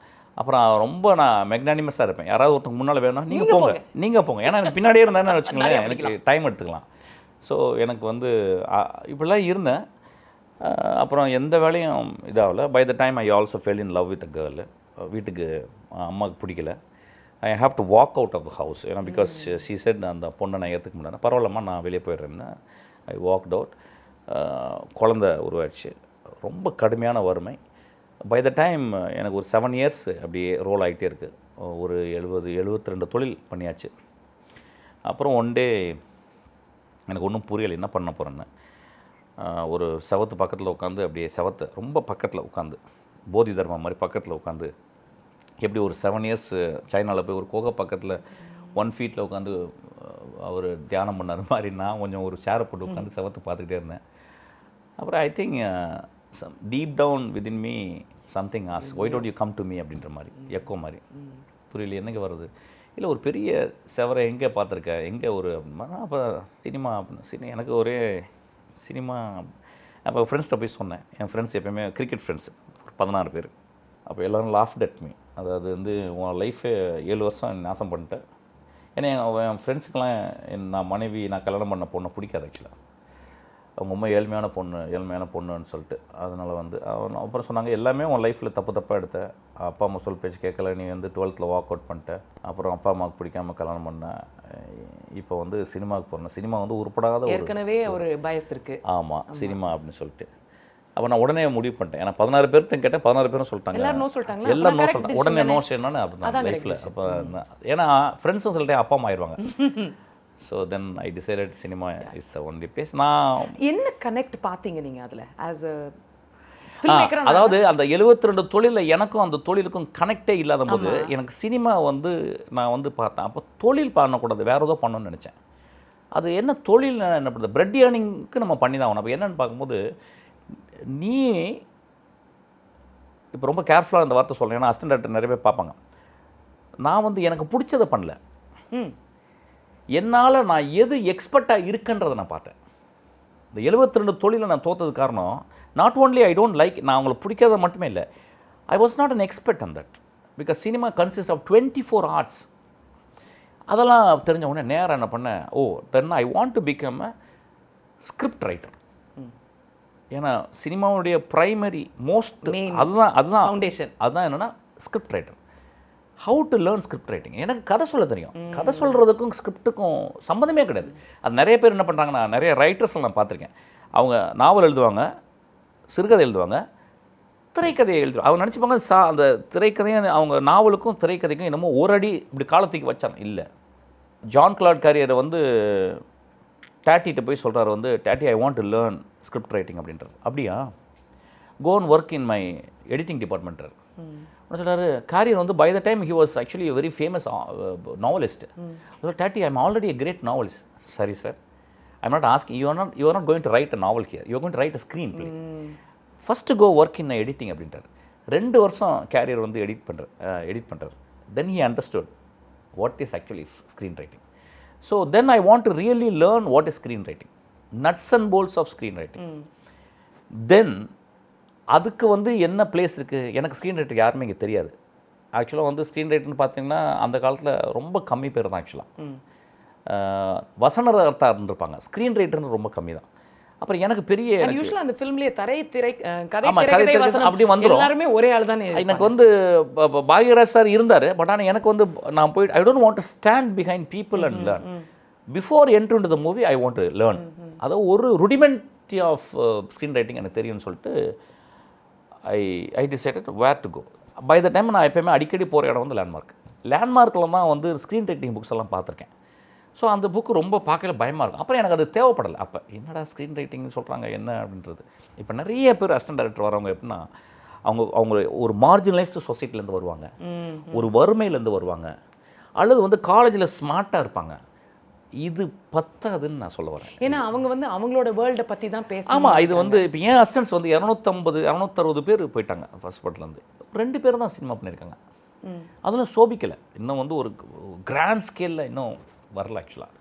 அப்புறம் ரொம்ப நான் மெக்னானிமஸாக இருப்பேன். யாராவது ஒருத்தங்க முன்னால் வேணும்னா நீங்கள் போங்க, ஏன்னா எனக்கு பின்னாடியே இருந்தானே வச்சுக்கோங்களேன், எனக்கு டைம் எடுத்துக்கலாம். ஸோ எனக்கு வந்து இப்படிலாம் இருந்தேன். அப்புறம் எந்த வேலையும் இதாகல. By the time I also fell in love with a girl. வீட்டுக்கு அம்மாவுக்கு பிடிக்கல. I have to walk out of the house. ஏன்னா பிகாஸ் ஷீ செட் அந்த பொண்ணை நான் ஏற்றுக்க முடியாது, பரவாயில்லம்மா நான் வெளியே போயிடுறேன்னு. ஐ வாக்ட் அவுட். குழந்த உருவாயிடுச்சு. ரொம்ப கடுமையான வறுமை. பை த டைம் எனக்கு ஒரு 7 இயர்ஸ் அப்படியே ரோல் ஆகிட்டே இருக்குது. ஒரு 72 தொழில் பண்ணியாச்சு. அப்புறம் ஒன் டே எனக்கு ஒன்றும் புரியலை என்ன பண்ண போகிறேன்னு. ஒரு செவத்து பக்கத்தில் உட்காந்து, அப்படியே செவத்தை ரொம்ப பக்கத்தில் உட்காந்து, போதி தர்மம் மாதிரி பக்கத்தில் உட்காந்து, எப்படி ஒரு 7 இயர்ஸ் சைனாவில் போய் ஒரு கோகை பக்கத்தில் 1 ஃபீட்டில் உட்காந்து அவர் தியானம் பண்ணார் மாதிரி நான் கொஞ்சம் ஒரு சேரை போட்டு உட்காந்து செவத்தை பார்த்துக்கிட்டே இருந்தேன். அப்புறம் I think deep down within me something as why don't you come to me அப்படின்ற மாதிரி, எக்கோ மாதிரி. புரியல என்னங்க வருது, இல்லை ஒரு பெரிய செவரை எங்கே பார்த்துருக்க, எங்கே ஒரு அப்படின்னா. அப்போ சினிமா அப்படின்னு எனக்கு ஒரே சினிமா. அப்போ ஃப்ரெண்ட்ஸ்கிட்ட போய் சொன்னேன். என் ஃப்ரெண்ட்ஸ் எப்போயுமே கிரிக்கெட் ஃப்ரெண்ட்ஸ், ஒரு 16 பேர். அப்போ எல்லோரும் லாஃப்ட் அட் மீ. அதாவது வந்து உன் லைஃபே 7 வருஷம் நாசம் பண்ணிட்டேன். ஏன்னா என் ஃப்ரெண்ட்ஸுக்கெலாம் நான் மனைவி, நான் கல்யாணம் பண்ண பொண்ணை பிடிக்காது ஆக்சுவலாக. அவங்க ரொம்ப ஏழ்மையான பொண்ணுன்னு சொல்லிட்டு. அதனால் வந்து அப்புறம் சொன்னாங்க, எல்லாமே உன் லைஃப்பில் தப்பாக எடுத்த, அப்பா அம்மா சொல் பேச்சு கேட்கல, நீ வந்து 12th வாக் அவுட் பண்ணிட்ட, அப்புறம் அப்பா அம்மாவுக்கு பிடிக்காமல் கல்யாணம் பண்ண, இப்போ வந்து சினிமாவுக்கு போகிறேன். சினிமா வந்து உருப்படாத ஏற்கனவே ஒரு பயஸ் இருக்குது. ஆமாம், சினிமா அப்படின்னு சொல்லிட்டு. அப்போ நான் உடனே முடிவு பண்ணிட்டேன். ஏன்னா 16 பேர்கிட்ட கேட்டேன், 16 பேரும் சொல்லிட்டாங்க, எல்லாம் நோ சொல்லிட்டாங்க. உடனே நோ செய்யணும்னு அப்படி லைஃப்பில். அப்போ ஏன்னா ஃப்ரெண்ட்ஸும் சொல்லிட்டேன், அப்பா அம்மா ஆயிடுவாங்க. So then I decided cinema is the only place. நான் என்ன கனெக்ட் பார்த்தீங்க நீங்கள் அதில் ஆஸ் அதாவது அந்த 72 தொழிலில் எனக்கும் அந்த தொழிலுக்கும் கனெக்டே இல்லாத போது எனக்கு சினிமா வந்து நான் வந்து பார்த்தேன். அப்போ தொழில் பண்ணக்கூடாது, வேறு ஏதோ பண்ணணும்னு நினச்சேன். அது என்ன தொழில் என்ன பண்ணுறது, பிரெட் ஏர்னிங்க்கு நம்ம பண்ணி தான் ஆகணும். அப்போ என்னென்னு பார்க்கும்போது, நீ இப்போ ரொம்ப கேர்ஃபுல்லாக இந்த வார்த்தை சொல்கிறேன், ஏன்னா அசிஸ்டன்ட் டைரக்டர் நிறைய பேர் பார்ப்பாங்க. நான் வந்து எனக்கு பிடிச்சதை பண்ணல, என்னால் நான் எது எக்ஸ்பர்ட்டாக இருக்குன்றதை நான் பார்த்தேன். இந்த 72 தொழிலை நான் தோற்றது காரணம், not only I don't like, நான் அவங்களுக்கு பிடிக்காத மட்டுமே இல்லை, I was not an expert on that. Because cinema consist of 24 arts. அதெல்லாம் தெரிஞ்ச உடனே நேராக என்ன பண்ணேன், then I want to become a script writer. ஏன்னா சினிமாவுடைய ப்ரைமரி மோஸ்ட் Main அதுதான் foundation. அதுதான் என்னென்னா script writer. How to learn script writing. எனக்கு கதை சொல்ல தெரியும், கதை சொல்கிறதுக்கும் ஸ்கிரிப்ட்டுக்கும் சம்மந்தமே கிடையாது. அது நிறைய பேர் என்ன பண்ணுறாங்கன்னா, நிறைய ரைட்டர்ஸில் நான் பார்த்துருக்கேன், அவங்க நாவல் எழுதுவாங்க, சிறுகதை எழுதுவாங்க, திரைக்கதையை எழுதுவாங்க. அவங்க நினச்சிப்பாங்க அந்த திரைக்கதையும் அவங்க நாவலுக்கும் திரைக்கதைக்கும் என்னமோ ஒரு அடி இப்படி காலத்துக்கு வச்சாங்க. இல்லை, ஜான் கிளாட் கேரியரை வந்து டேட்டிகிட்ட போய் சொல்கிறாரு வந்து, daddy I want to learn script writing அப்படின்றார். அப்படியா, go and work in my editing டிபார்ட்மெண்ட்டார். சொல்கிறாரு கேரியர் வந்து by the time he was actually very famous novelist. அதாவது daddy I am already a great novelist. சரி sir, I am not asking, you are not going to write a novel here, you are going to write a screenplay. First go work in editing அப்படின்றார். 2 வருஷம் Carriere வந்து edit பண்ணுறார். Then he understood what is actually screen writing. So then I want to really learn what is screen writing, nuts and bolts of screen writing. Then அதுக்கு வந்து என்ன place இருக்குது, எனக்கு screen writer யாருமே இங்கே தெரியாது. ஆக்சுவலாக வந்து ஸ்க்ரீன் ரைட்டர்னு பார்த்தீங்கன்னா அந்த காலத்தில் ரொம்ப கம்மி பேர் தான் ஆக்சுவலாக. வசனகர்த்தா இருந்திருப்பாங்க, ஸ்க்ரீன் ரைட்டர்னு ரொம்ப கம்மி தான். அப்புறம் எனக்கு பெரிய யூசுவலாக அந்த ஃபிலிம்லேயே கதை அப்படி வந்துடும், எல்லாருமே ஒரே ஆள் தானே. எனக்கு வந்து பாக்யராஜ் சார் இருந்தார், பட் ஆனால் எனக்கு வந்து நான் போயிட்டு I don't want to stand behind people and learn. Before entry into the movie I want to learn. அதாவது ஒரு ருடிமெண்ட்ரி ஆஃப் ஸ்க்ரீன் ரைட்டிங் எனக்கு தெரியும்னு சொல்லிட்டு I decided where to go. By the time நான் எப்போயுமே அடிக்கடி போகிற இடம் வந்து லேண்ட்மார்க்கில் தான் வந்து ஸ்க்ரீன் ரைட்டிங் புக்ஸ் எல்லாம் பார்த்துருக்கேன். ஸோ அந்த புக்கு ரொம்ப பார்க்கல பயமாக இருக்கும். அப்புறம் எனக்கு அது தேவைப்படலை. அப்போ என்னடா ஸ்க்ரீன் ரைட்டிங்னு சொல்கிறாங்க என்ன அப்படின்றது. இப்போ நிறைய பேர் அசிஸ்டன்ட் டைரக்டர் வரவங்க எப்படின்னா, அவங்க ஒரு மார்ஜினலைஸ்டு சொசைட்டிலேருந்து வருவாங்க, ஒரு வறுமையிலேருந்து வருவாங்க, அல்லது வந்து காலேஜில் ஸ்மார்ட்டாக இருப்பாங்க. இது பத்தாதுன்னு நான் சொல்ல வரேன். ஏன்னா அவங்க வந்து அவங்களோட வேர்ல்டை பற்றி தான் பேச. ஆமாம், இது வந்து இப்போ ஏன் அசிஸ்டன்ஸ் வந்து 250-260 பேர் போயிட்டாங்க ஃபர்ஸ்ட் படத்துலேருந்து. 2 பேர் தான் சினிமா பண்ணியிருக்காங்க. அதெல்லாம் சோபிக்கலை, இன்னும் வந்து ஒரு கிராண்ட் ஸ்கேலில் இன்னும் வரல ஆக்சுவலாக.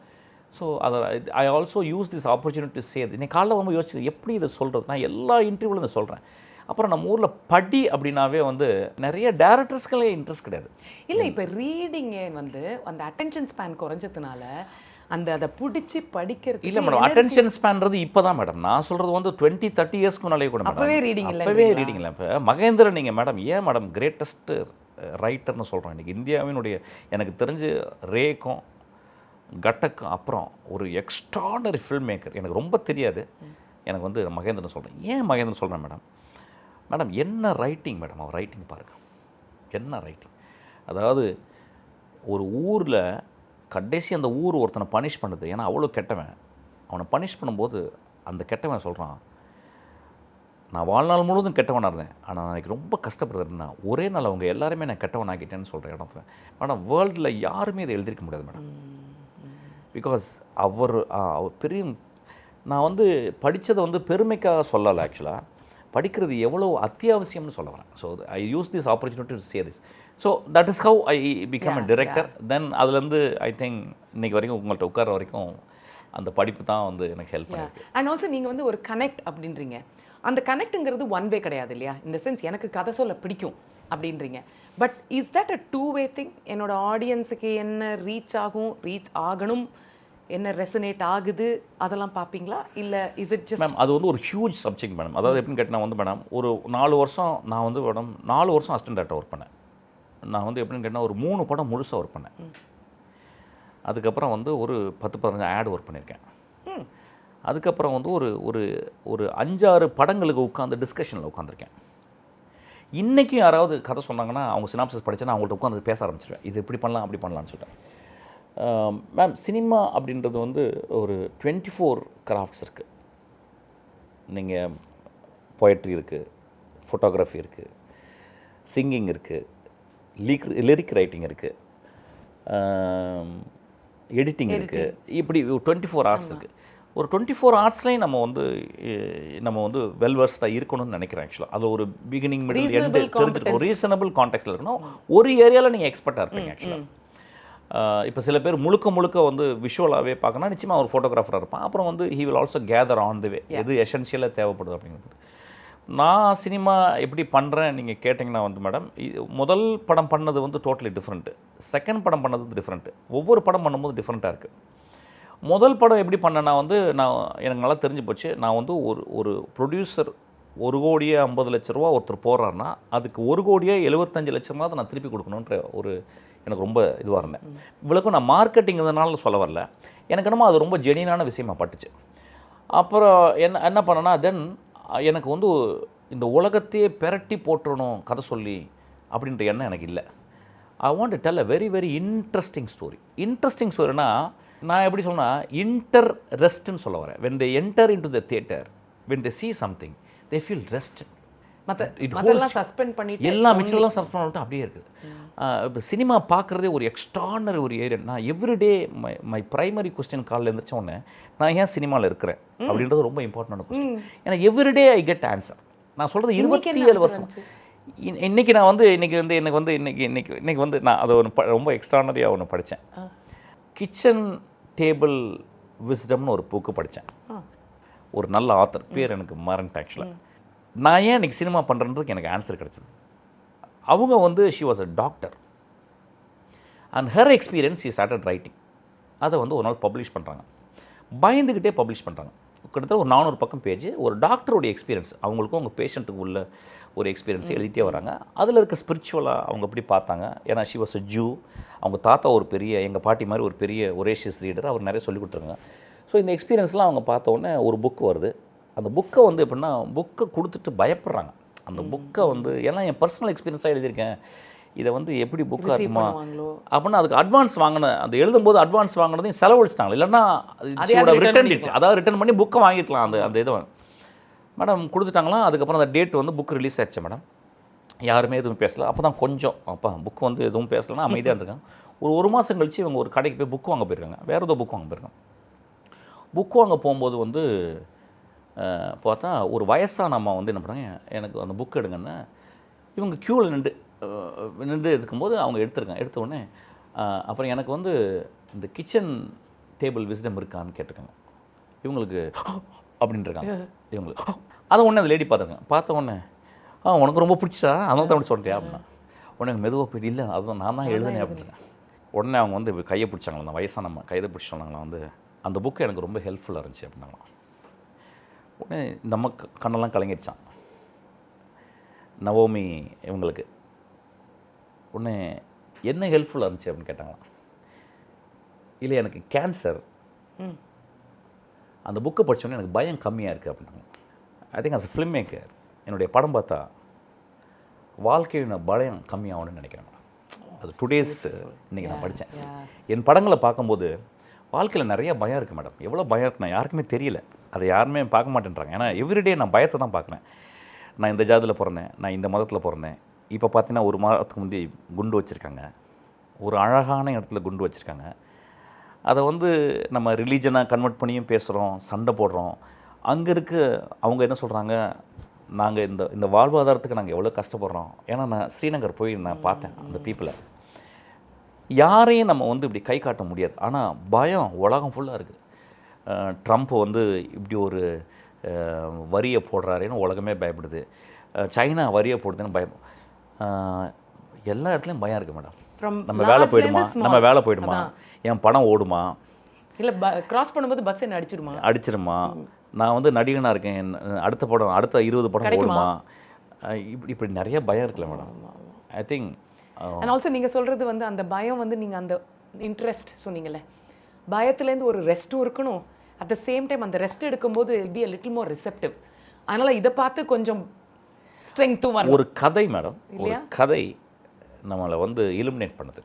ஸோ அதை I also use this opportunity to சே. இன்னைக்கு காலைல ரொம்ப யோசிச்சு எப்படி இதை சொல்கிறது. நான் எல்லா இன்டர்வியூவில் இதை சொல்கிறேன். அப்புறம் நம்ம ஊரில் படி அப்படின்னாவே வந்து நிறைய டேரக்டர்ஸ்களே இன்ட்ரெஸ்ட் கிடையாது. இல்லை, இப்போ ரீடிங்கே வந்து அந்த அட்டென்ஷன் ஸ்பேன் குறைஞ்சதுனால அதை பிடிச்சி படிக்கிறது இல்லை மேடம். அட்டென்ஷன் ஸ்பேன்றது இப்போ தான் மேடம். நான் சொல்கிறது வந்து 20-30 இயர்ஸ்க்கு முன்னாலே கூட அப்போவே ரீடிங் இல்லை. அப்போவே ரீடிங் இல்லை. இப்போ மகேந்திரன் நீங்கள் மேடம் ஏன் மேடம் கிரேட்டஸ்ட்டு ரைட்டர்னு சொல்கிறேன் இன்றைக்கி இந்தியாவினுடைய. எனக்கு தெரிஞ்சு ரேக்கும் கட்டக்கும் அப்புறம் ஒரு எக்ஸ்ட்ராடனரி ஃபில்ம் மேக்கர் எனக்கு ரொம்ப தெரியாது. எனக்கு வந்து மகேந்திரன் சொல்கிறேன். ஏன் மகேந்திரன் சொல்கிறேன் மேடம் என்ன ரைட்டிங் மேடம், அவர் ரைட்டிங் பாருங்கள், என்ன ரைட்டிங். அதாவது ஒரு ஊரில் கடைசி அந்த ஊர் ஒருத்தனை பனிஷ் பண்ணுது, ஏன்னா அவ்வளோ கெட்டவன். அவனை பனிஷ் பண்ணும்போது அந்த கெட்டவன் சொல்கிறான், நான் வாழ்நாள் முழுவதும் கெட்டவனாக இருந்தேன், ஆனால் நான் எனக்கு ரொம்ப கஷ்டப்படுறதுன்னா ஒரே நாள் அவங்க எல்லாருமே நான் கெட்டவன் ஆக்கிட்டேன்னு சொல்கிற இடத்துல. மேடம் வேர்ல்டில் யாருமே இதை எழுதிருக்க முடியாது மேடம். பிகாஸ் அவர் பெரிய, நான் வந்து படித்ததை வந்து பெருமைக்காக சொல்லலை ஆக்சுவலாக, படிக்கிறது எவ்வளோ அத்தியாவசியம்னு சொல்ல வரேன். So I use this opportunity to say this. So that is how I become a director. Then அதுலேருந்து ஐ திங்க் இன்றைக்கி வரைக்கும் உங்கள்கிட்ட உட்கார வரைக்கும் அந்த படிப்பு தான் வந்து எனக்கு ஹெல்ப் பண்ணிருக்கு. அண்ட் ஆல்சோ நீங்கள் வந்து ஒரு கனெக்ட் அப்படின்றீங்க. அந்த கனெக்ட்டுங்கிறது ஒன் வே கிடையாது இல்லையா? இந்த சென்ஸ் எனக்கு கதை சொல்ல பிடிக்கும் அப்படின்றீங்க. But is that a 2-way thing? என்னோட ஆடியன்ஸுக்கு என்ன ரீச் ஆகணும், என்ன ரெசனேட் ஆகுது, அதெல்லாம் பார்ப்பீங்களா? இல்லை இஸ் இட் ஜஸ்ட்? மேம் அது வந்து ஒரு ஹியூஜ் சப்ஜெக்ட் மேடம். அதாவது எப்படின்னு கேட்டால் வந்து மேடம் ஒரு 4 வருஷம் நான் வந்து மேடம் 4 வருஷம் அசிஸ்டன்ட் டைரக்டர் ஒர்க் பண்ணேன். நான் வந்து எப்படின்னு கேட்டால் ஒரு 3 படம் முழுசாக ஒர்க் பண்ணேன். அதுக்கப்புறம் வந்து ஒரு 10-15 ஆட் ஒர்க் பண்ணியிருக்கேன். அதுக்கப்புறம் வந்து ஒரு 5-6 படங்களுக்கு உட்காந்து டிஸ்கஷனில் உட்காந்துருக்கேன். இன்றைக்கும் யாராவது கதை சொன்னாங்கன்னா அவங்க சினாப்சிஸ் படித்தா அவங்கள்ட்ட உட்காந்து பேச ஆரம்பிச்சிடுவேன், இது இப்படி பண்ணலாம் அப்படி பண்ணலான்னு சொல்லிட்டேன். மேம் சினிமா அப்படின்றது வந்து ஒரு 24 கிராஃப்ட்ஸ் இருக்குது. நீங்கள் பொயட்ரி இருக்குது, ஃபோட்டோகிராஃபி இருக்குது, சிங்கிங் இருக்குது, லிரிக் ரைட்டிங் இருக்குது, எடிட்டிங் இருக்குது, இப்படி 24 ஆர்ட்ஸ் இருக்குது. ஒரு 24 ஆர்ட்ஸ்லையும் நம்ம வந்து வெல்வர்ஸ்டாக இருக்கணும்னு நினைக்கிறேன் ஆக்சுவலாக. அது ஒரு பிகினிங் மிடில் எண்டு தெரிஞ்சுருக்கணும், ரீசனபிள் கான்டெக்ஸ்டில் இருக்கணும். ஒரு ஏரியாவில் நீங்கள் எக்ஸ்பர்ட்டாக இருப்பீங்க ஆக்சுவலாக. இப்போ சில பேர் முழுக்க வந்து விஷுவலாகவே பார்க்கணும், நிச்சயமாக ஒரு ஃபோட்டோகிராஃபராக இருப்பான். அப்புறம் வந்து he will also gather on the way எது எசென்ஷியலாக தேவைப்படுது அப்படிங்கிறது. நான் சினிமா எப்படி பண்ணுறேன் நீங்கள் கேட்டிங்கன்னா வந்து மேடம், முதல் படம் பண்ணது வந்து டோட்டலி டிஃப்ரெண்ட்டு, செகண்ட் படம் பண்ணது டிஃப்ரெண்ட்டு, ஒவ்வொரு படம் பண்ணும்போது டிஃப்ரெண்ட்டாக இருக்குது. முதல் படம் எப்படி பண்ணேன்னா வந்து எனக்கு நல்லா தெரிஞ்சு போச்சு. நான் வந்து ஒரு ப்ரொடியூசர் 1,50,00,000 ஒருத்தர் போடுறாருன்னா அதுக்கு 1,75,00,000 நான் திருப்பி கொடுக்கணுன்ற ஒரு எனக்கு ரொம்ப இதுவாக இருந்தேன். இவ்வளோக்கும் நான் மார்க்கெட்டிங் இதனால சொல்ல வரல. எனக்கு என்னமோ அது ரொம்ப ஜெனியூனான விஷயமா பட்டுச்சு. அப்புறம் என்ன பண்ணேன்னா எனக்கு வந்து இந்த உலகத்தையே பெரட்டி போட்டுறணும் கதை சொல்லி அப்படின்ற எண்ணம் எனக்கு இல்லை. I want to tell a very very interesting story. Interesting ஸ்டோரினா நான் எப்படி சொன்னால் ரெஸ்ட்னு சொல்ல வரேன். when they enter into the theater, when they see something, they feel rested. மத்தெல்லாம் சஸ்பெண்ட் பண்ணிட்டு எல்லாம் மிச்சம்லாம் சஸ்பெண்ட் பண்ணிட்டு அப்படியே இருக்குது. இப்போ சினிமா பார்க்குறதே ஒரு எக்ஸ்ட்ரானரி ஒரு ஏரியா. நான் எவ்ரிடே மை ப்ரைமரி கொஸ்டின் காலில் எழுந்திரிச்ச உடனே நான் ஏன் சினிமாவில் இருக்கிறேன் அப்படின்றது ரொம்ப இம்பார்ட்டண்டான கொஸ்டின். ஏன்னா எவ்ரிடே ஐ கெட் ஆன்சர். நான் சொல்கிறது 27 வருஷம். இன்னைக்கு நான் வந்து இன்னைக்கு வந்து நான் அதை ரொம்ப எக்ஸ்ட்ரானரியாக ஒன்று படித்தேன். கிச்சன் டேபிள் விஸ்டம்னு ஒரு புக்கு படித்தேன். ஒரு நல்ல ஆத்தர் பேர் எனக்கு மறந்துட்டேன் ஆக்சுவலாக. நான் ஏன் இன்றைக்கி சினிமா பண்ணுறதுக்கு எனக்கு ஆன்சர் கிடச்சிது. அவங்க வந்து she was a doctor and her experience she started writing. அதை வந்து ஒரு நாள் பப்ளிஷ் பண்ணுறாங்க. பயந்துக்கிட்டே பப்ளிஷ் பண்ணுறாங்க. கிட்டத்தட்ட ஒரு 400 பக்கம் பேஜ். ஒரு டாக்டருடைய எக்ஸ்பீரியன்ஸ், அவங்களுக்கும் அவங்க பேஷண்ட்டுக்கு உள்ள ஒரு எக்ஸ்பீரியன்ஸ் எழுதிட்டே வராங்க. அதில் இருக்க ஸ்பிரிச்சுவலாக அவங்க எப்படி பார்த்தாங்க. ஏன்னா ஷி வாஸ் அ ஜூ. அவங்க தாத்தா ஒரு பெரிய, எங்கள் பாட்டி மாதிரி ஒரு பெரிய ஒரேஷியஸ் ரீடர். அவர் நிறைய சொல்லி கொடுத்துருங்க. ஸோ இந்த எக்ஸ்பீரியன்ஸ்லாம் அவங்க பார்த்த உடனே ஒரு புக் வருது. அந்த புக்கை வந்து எப்படின்னா புக்கை கொடுத்துட்டு பயப்படுறாங்க. அந்த புக்கை வந்து ஏன்னா என் பர்சனல் எக்ஸ்பீரியன்ஸாக எழுதியிருக்கேன், இதை வந்து எப்படி புக்காக இருக்குமா அப்படின்னா அதுக்கு அட்வான்ஸ் வாங்கினேன். அந்த எழுதும்போது அட்வான்ஸ் வாங்கினதையும் செலவழிச்சிட்டாங்க. இல்லைன்னா ரிட்டர்ன் பண்ணி புக்கை வாங்கிக்கலாம். அந்த இதை மேடம் கொடுத்துட்டாங்களாம். அதுக்கப்புறம் அந்த டேட் வந்து புக் ரிலீஸ் ஆயிடுச்சு மேடம். யாருமே எதுவும் பேசலை. அப்போ தான் கொஞ்சம் புக் வந்து எதுவும் பேசலைன்னா அமைதியாக இருந்திருக்காங்க. ஒரு மாதம் கழிச்சு இவங்க ஒரு கடைக்கு போய் புக் வாங்க போயிருக்காங்க. வேறு ஏதோ புக் வாங்க போயிருக்காங்க. புக் வாங்க போகும்போது வந்து பார்த்தா ஒரு வயசான அம்மா வந்து என்ன பண்ணுறாங்க, எனக்கு அந்த புக் எடுங்கன்னு இவங்க க்யூவில் நின்று எடுக்கும்போது அவங்க எடுத்துருக்காங்க. எடுத்த உடனே அப்புறம் எனக்கு வந்து இந்த கிச்சன் டேபிள் விஸ்டம் இருக்கான்னு கேட்டிருக்காங்க. இவங்களுக்கு அப்படின்ட்டுருக்காங்க. இவங்களுக்கு அதை உடனே அந்த லேடி பார்த்துருக்காங்க. பார்த்த உடனே உனக்கு ரொம்ப பிடிச்சா அதனால தான் அப்படி சொல்கிறியா அப்படின்னா உடனே மெதுவாக போயிட்டு இல்லை அதுதான் நான் தான் எழுதுனேன் அப்படின்னா உடனே அவங்க வந்து கையை பிடிச்சாங்களா, அந்த வயசான அம்மா கையை பிடிச்சி சொன்னாங்களா வந்து அந்த புக்கு எனக்கு ரொம்ப ஹெல்ப்ஃபுல்லாக இருந்துச்சு அப்படின்னாங்களாம். உடனே நம்ம கண்ணெல்லாம் கலங்கிடுச்சான் நவோமி இவங்களுக்கு. உடனே என்ன ஹெல்ப்ஃபுல்லாக இருந்துச்சு அப்படின்னு கேட்டாங்களாம். இல்லை எனக்கு கேன்சர், அந்த புக்கை படித்தோன்னே எனக்கு பயம் கம்மியாக இருக்குது அப்படின்னாங்க. I think as a film maker என்னுடைய படம் பார்த்தா வாழ்க்கையோட பயம் கம்மியாகும்னு நினைக்கிறேன். அது டுடேஸ் இன்றைக்கி நான் படித்தேன். என் படங்களை பார்க்கும்போது வாழ்க்கையில் நிறைய பயம் இருக்குது மேடம். எவ்வளோ பயம் இருக்குன்னா யாருக்குமே தெரியல. அதை யாருமே பார்க்க மாட்டேன்றாங்க. ஏன்னா எவ்ரிடே நான் பயத்தை தான் பார்க்குறேன். நான் இந்த ஜாதியில் பிறந்தேன், நான் இந்த மதத்தில் பிறந்தேன். இப்போ பார்த்தீங்கன்னா ஒரு மாதத்துக்கு முந்தி குண்டு வச்சுருக்காங்க, ஒரு அழகான இடத்துல குண்டு வச்சுருக்காங்க. அதை வந்து நம்ம ரிலீஜனாக கன்வெர்ட் பண்ணியும் பேசுகிறோம், சண்டை போடுறோம். அங்கே அவங்க என்ன சொல்கிறாங்க, நாங்கள் இந்த வாழ்வாதாரத்துக்கு நாங்கள் எவ்வளோ கஷ்டப்படுறோம். ஏன்னா நான் ஸ்ரீநகர் போய் நான் பார்த்தேன் அந்த பீப்புளை. யாரையும் நம்ம வந்து இப்படி கை காட்ட முடியாது. ஆனால் பயம் உலகம் ஃபுல்லாக இருக்குது. ட்ரம்ப் வந்து இப்படி ஒரு வரியை போடுறாருன்னு உலகமே பயப்படுது. சைனா வரியை போடுதுன்னு பயம். எல்லா இடத்துலையும் பயம் இருக்குது மேடம். நம்ம வேலை போயிடுமா, என் படம் ஓடுமா, இல்லை கிராஸ் பண்ணும்போது பஸ் என்ன அடிச்சிருமா, நான் வந்து நடிகனாக இருக்கேன், அடுத்த 20 படம் ஓடுமா, இப்படி நிறைய பயம் இருக்குல்ல madam. I think and also நீங்கள் சொல்கிறது வந்து அந்த பயம் வந்து நீங்கள் அந்த இன்ட்ரெஸ்ட் சொன்னீங்கல்ல, பயத்துலேருந்து ஒரு ரெஸ்ட்டும் இருக்கணும். அட் த சேம் டைம் அந்த ரெஸ்ட் எடுக்கும்போது I'll be a little more receptive. அதனால் இதை பார்த்து கொஞ்சம் ஸ்ட்ரெங்த்தும் வரும். ஒரு கதை மேடம், ஒரு கதை நம்மளை வந்து இலுமினேட் பண்ணுது.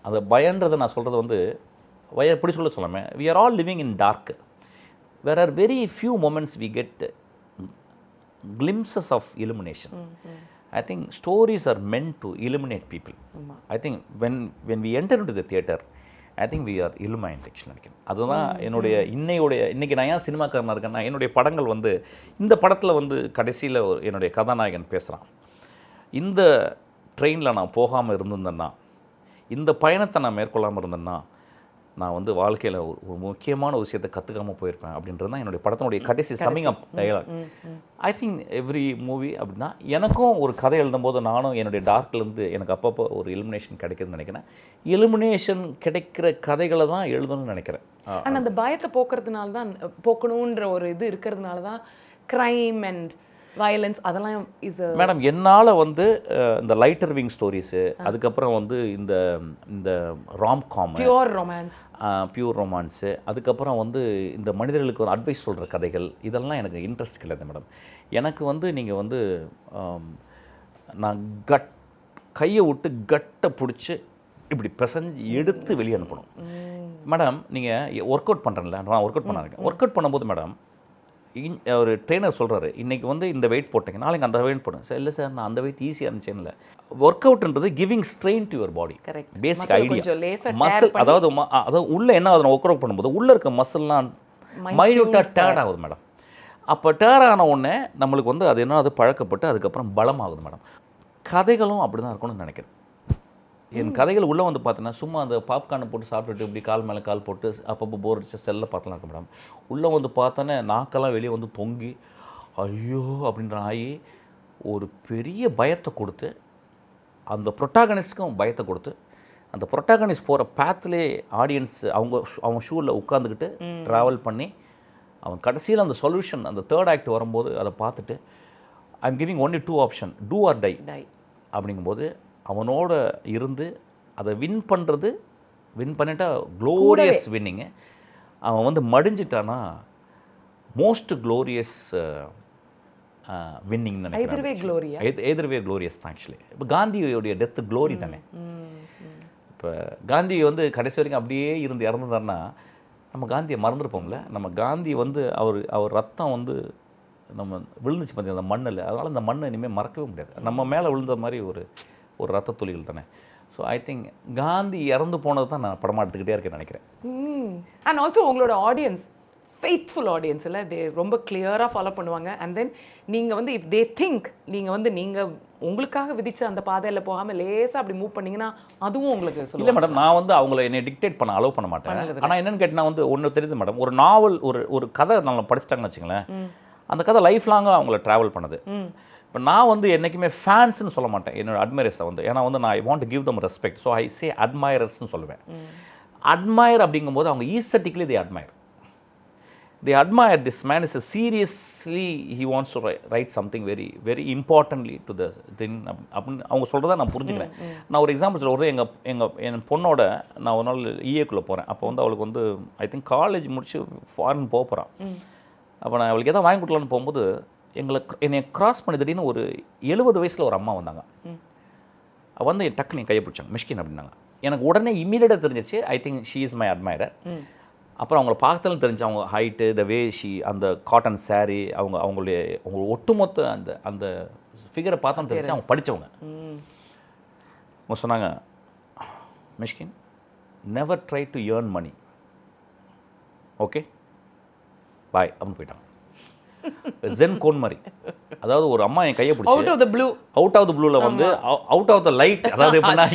அந்த பயன்றதை நான் சொல்கிறது வந்து எப்படி சொல்லாமல் we are all living in dark. There are very few moments we get glimpses of illumination. I think stories are meant to illuminate people. I think when we enter into the theater, I think we are illumined actually. அதுதான் இன்னைக்கு நான் ஏன் சினிமாக்காரனாக இருக்கேன்னா, என்னுடைய படங்கள் வந்து இந்த படத்தில் வந்து கடைசியில் என்னுடைய கதாநாயகன் பேசுகிறான். இந்த ட்ரெயினில் நான் போகாமல் இருந்திருந்தேன்னா, இந்த பயணத்தை நான் மேற்கொள்ளாமல் இருந்தேன்னா நான் வந்து வாழ்க்கையில் ஒரு முக்கியமான விஷயத்தை கற்றுக்காமல் போயிருப்பேன் அப்படின்றது தான் என்னுடைய படத்தினுடைய கடைசி summing up dialogue. I think every movie அப்படின்னா எனக்கும் ஒரு கதை எழுதும்போது நானும் என்னுடைய டார்க்லேருந்து எனக்கு அப்பப்போ ஒரு எலிமினேஷன் கிடைக்குதுன்னு நினைக்கிறேன். எலிமினேஷன் கிடைக்கிற கதைகளை தான் எழுதணும்னு நினைக்கிறேன். ஆனால் அந்த பயத்தை போக்கணுன்ற ஒரு இது இருக்கிறதுனால தான் க்ரைம் அண்ட் வயலன்ஸ் அதெல்லாம் இஸ் மேடம் என்னால் வந்து இந்த லைட்டர் விங் ஸ்டோரிஸு, அதுக்கப்புறம் வந்து இந்த இந்த ராம்காம், பியூர் ரொமான்ஸு, அதுக்கப்புறம் வந்து இந்த மனிதர்களுக்கு ஒரு அட்வைஸ் சொல்கிற கதைகள், இதெல்லாம் எனக்கு இன்ட்ரெஸ்ட் கிடையாது மேடம். எனக்கு வந்து நீங்கள் வந்து நான் கையை விட்டு கட்டை பிடிச்சி இப்படி பிசைஞ்சு எடுத்து வெளியே அனுப்பணும் மேடம். நீங்கள் ஒர்க் அவுட் பண்ணுறேன்ல, நான் ஒர்க் அவுட் பண்ண ஒர்க் அவுட் பண்ணும்போது மேடம் ஒரு ட்ரெயினர் சொல்கிறாரு, இன்றைக்கி வந்து இந்த வெயிட் போட்டீங்க, நாளைக்கு அந்த வெயிட் போடுங்க சார். இல்லை சார், நான் அந்த வெயிட் ஈஸியாக இருந்துச்சேன்னு இல்லை. ஒர்க் அவுட்ன்றது giving strain to your body, basic idea. Muscle அதாவது உள்ளே என்ன ஆகுது, ஒர்க் அவுட் பண்ணும்போது உள்ளே இருக்க மசில்லாம் மைன்யூட்டாக டேர் ஆகுது மேடம். அப்போ டேர் ஆன உடனே நம்மளுக்கு வந்து அது என்ன அது பழக்கப்பட்டு அதுக்கப்புறம் பலமாகுது மேடம். கதைகளும் அப்படி தான் இருக்கணும்னு நினைக்கிறேன். என் கதைகள் உள்ளே வந்து பார்த்தீங்கன்னா சும்மா அந்த பாப்கார்னை போட்டு சாப்பிட்டுட்டு இப்படி கால் மேலே கால் போட்டு அப்பப்போ போர் அடிச்சு செல்லில் பார்த்தலாம் இருக்க மேடம். உள்ளே வந்து பார்த்தோன்னே நாக்கெல்லாம் வெளியே வந்து தொங்கி ஐயோ அப்படின்ற ஆகி ஒரு பெரிய பயத்தை கொடுத்து, அந்த ப்ரொட்டாகனிஸ்ட்க்கும் பயத்தை கொடுத்து, அந்த ப்ரொட்டாகனிஸ்ட் போகிற பேத்லேயே ஆடியன்ஸ் அவங்க ஷூவில் உட்காந்துக்கிட்டு ட்ராவல் பண்ணி அவன் கடைசியில் அந்த சொல்யூஷன் அந்த தேர்ட் ஆக்ட் வரும்போது அதை பார்த்துட்டு I am giving only 2 option, do or die அப்படிங்கும்போது அவனோட இருந்து அதை வின் பண்ணிட்டா க்ளோரியஸ் வின்னிங்கு. அவன் வந்து மடிஞ்சிட்டானா மோஸ்ட் க்ளோரியஸ் வின்னிங்னு நினைக்கிறேன். எதிர்வே க்ளோரியஸ் தான் ஆக்சுவலி. இப்போ காந்தியோடைய டெத்து க்ளோரி தானே. இப்போ காந்தி வந்து கடைசி வரைக்கும் அப்படியே இருந்து இறந்துதாருன்னா நம்ம காந்தியை மறந்துருப்போம்ல. நம்ம காந்தி வந்து அவர் ரத்தம் வந்து நம்ம விழுந்துச்சு பார்த்தீங்கன்னா அந்த மண்ணில், அதனால் அந்த மண்ணை இனிமேல் மறக்கவே முடியாது. நம்ம மேலே விழுந்த மாதிரி ஒரு ரத்த துளிகள் தானே. ஸோ ஐ திங்க் காந்தி இறந்து போனது தான் நான் படமாக எடுத்துக்கிட்டே இருக்கேன்னு நினைக்கிறேன். அண்ட் ஆல்சோ உங்களோட ஆடியன்ஸ் ஃபெய்த்ஃபுல் ஆடியன்ஸ் இல்லை, தே ரொம்ப கிளியராக ஃபாலோ பண்ணுவாங்க. அண்ட் தென் நீங்கள் வந்து இஃப் தே திங்க் நீங்கள் உங்களுக்காக விதிச்ச அந்த பாதையில் போகாமல் லேசாக அப்படி மூவ் பண்ணிங்கன்னா அதுவும் உங்களுக்கு இல்லை மேடம். நான் வந்து அவங்கள என்னை டிக்டேட் பண்ண அலோவ் பண்ண மாட்டேன். ஆனால் என்னென்னு கேட்டால் வந்து ஒன்று தெரியுது மேடம், ஒரு நாவல் ஒரு கதை நம்ம படிச்சிட்டாங்கன்னு வச்சுங்களேன், அந்த கதை லைஃப் லாங்காக அவங்கள ட்ராவல் பண்ணுது. இப்போ நான் வந்து என்றைக்குமே ஃபேன்ஸ்னு சொல்ல மாட்டேன் என்னோட அட்மைரர்ஸை வந்து. ஏன்னா வந்து நான் I want to give them respect. So I say அட்மைரர்ஸ்னு சொல்லுவேன். அட்மையர் அப்படிங்கும்போது அவங்க aesthetically they admire this man is seriously he wants to write something very very importantly to the thing அப்படின்னு அவங்க சொல்கிறத நான் புரிஞ்சுக்கிறேன். நான் ஒரு எக்ஸாம்பிள் சொல்கிறேன். என் பொண்ணோட நான் ஒரு நாள் இஏக்குள்ளே போகிறேன். அப்போ வந்து அவளுக்கு வந்து ஐ திங்க் காலேஜ் முடிச்சு ஃபாரின் போகிறான். அப்போ நான் அவளுக்கு எதாவது வாங்கி கொடுக்கலான்னு போகும்போது என்னை கிராஸ் பண்ணி திடீர்னு ஒரு 70 வயசில் ஒரு அம்மா வந்தாங்க. வந்து டக்குன்னு என் கையை பிடிச்சாங்க, மிஷ்கின் அப்படின்னாங்க. எனக்கு உடனே இம்மீடியட்டாக தெரிஞ்சிச்சு I think she is my admirer. அப்புறம் அவங்கள பார்த்தாலும் தெரிஞ்சு அவங்க ஹைட்டு, த வே ஷீ, அந்த காட்டன் சாரீ, அவங்களுடைய ஒட்டுமொத்த அந்த ஃபிகரை பார்த்தாலும் தெரிஞ்சு அவங்க படித்தவங்க. அவங்க சொன்னாங்க, Mysskin never try to earn money, okay bye அப்படின்னு போயிட்டாங்க. ஜென் கோன் மாதிரி. அதாவது ஒரு அம்மா என் கையை பிடிச்சி அவுட் ஆஃப் த ப்ளூவில் வந்து அவுட் ஆஃப் த லைட், அதாவது எப்படின்னா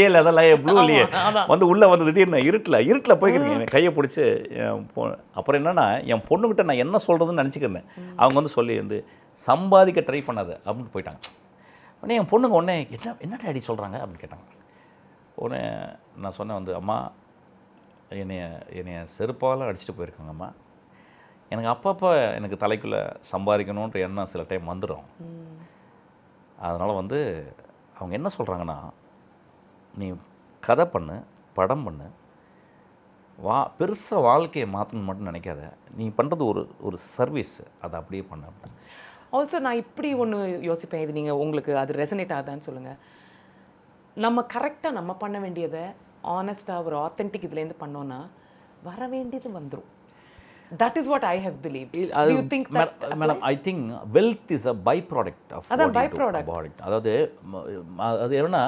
ஏல அதெல்லாம் ப்ளூ இல்லையே வந்து உள்ளே வந்து திடீர்னு இருட்டில் போய்க்கிறீங்க என் கையை பிடிச்சி. அப்புறம் என்னென்னா என் பொண்ணுக்கிட்ட நான் என்ன சொல்கிறதுன்னு நினச்சிக்கிறேன். அவங்க வந்து சொல்லி வந்து சம்பாதிக்க ட்ரை பண்ணாது அப்படின்னு போயிட்டாங்க. உடனே என் பொண்ணுங்க உடனே என்ன டேடி சொல்கிறாங்க அப்படின்னு கேட்டாங்க. உடனே நான் சொன்னேன் வந்து, அம்மா என்னைய செருப்பால் அடிச்சுட்டு போயிருக்காங்கம்மா. எனக்கு அப்பப்போ எனக்கு தலைக்குள்ளே சம்பாதிக்கணுன்ற எண்ணம் சில டைம் வந்துடும். அதனால் வந்து அவங்க என்ன சொல்கிறாங்கன்னா, நீ கதை பண்ணு, படம் பண்ணு, பெருசாக வாழ்க்கையை மாற்றணும்னு மட்டும் நினைக்காத, நீ பண்ணுறது ஒரு சர்வீஸ், அதை அப்படியே பண்ண. ஆல்சோ நான் இப்படி ஒன்று யோசிப்பேன், இது நீங்கள் உங்களுக்கு அது ரெசனேட் ஆகுதான்னு சொல்லுங்கள். நம்ம கரெக்டாக நம்ம பண்ண வேண்டியதை ஆனஸ்ட்டாக ஒரு ஆத்தென்டிக் இதுலேருந்து பண்ணோன்னா வர வேண்டியது வந்துடும். That is what I have believed. Do you think that madam, I think wealth is a byproduct of what byproduct. அதாவது அது என்னன்னா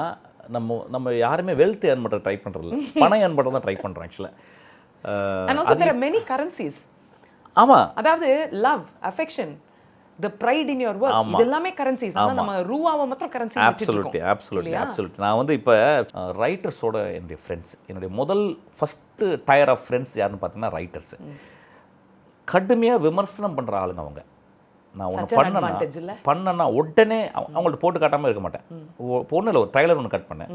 நம்ம யாருமே வெல்த் ஏர்ன் பண்ணுற ட்ரை பண்ணுறதில்ல, பணம் ஏர்ன் பண்ணுறது தான் ட்ரை பண்ணுறோம் ஆக்சுவலாக. And also there are many currencies. ஆமாம், அதாவது love, affection, the pride in your work, இது எல்லாமே கரன்சிஸ். ஆனா நம்ம ரூவாவை மாத்திரம் கரன்சி அப்சல்யூட்லி அப்சல்யூட்லி அப்சல்யூட்லி. நான் வந்து இப்போ ரைட்டர்ஸோட என்னுடைய ஃப்ரெண்ட்ஸ், என்னுடைய ஃபஸ்ட்டு டயர் ஆஃப் ஃப்ரெண்ட்ஸ் யாருன்னு பார்த்தீங்கன்னா ரைட்டர்ஸ். கடுமையாக விமர்சனம் பண்ணுற ஆளுங்க அவங்க. நான் ஒன்று பண்ணேன்னா உடனே அவங்கள்ட்ட போட்டு காட்டாமல் இருக்க மாட்டேன். பொண்ணில் ஒரு ட்ரைலர் ஒன்று கட் பண்ணேன்,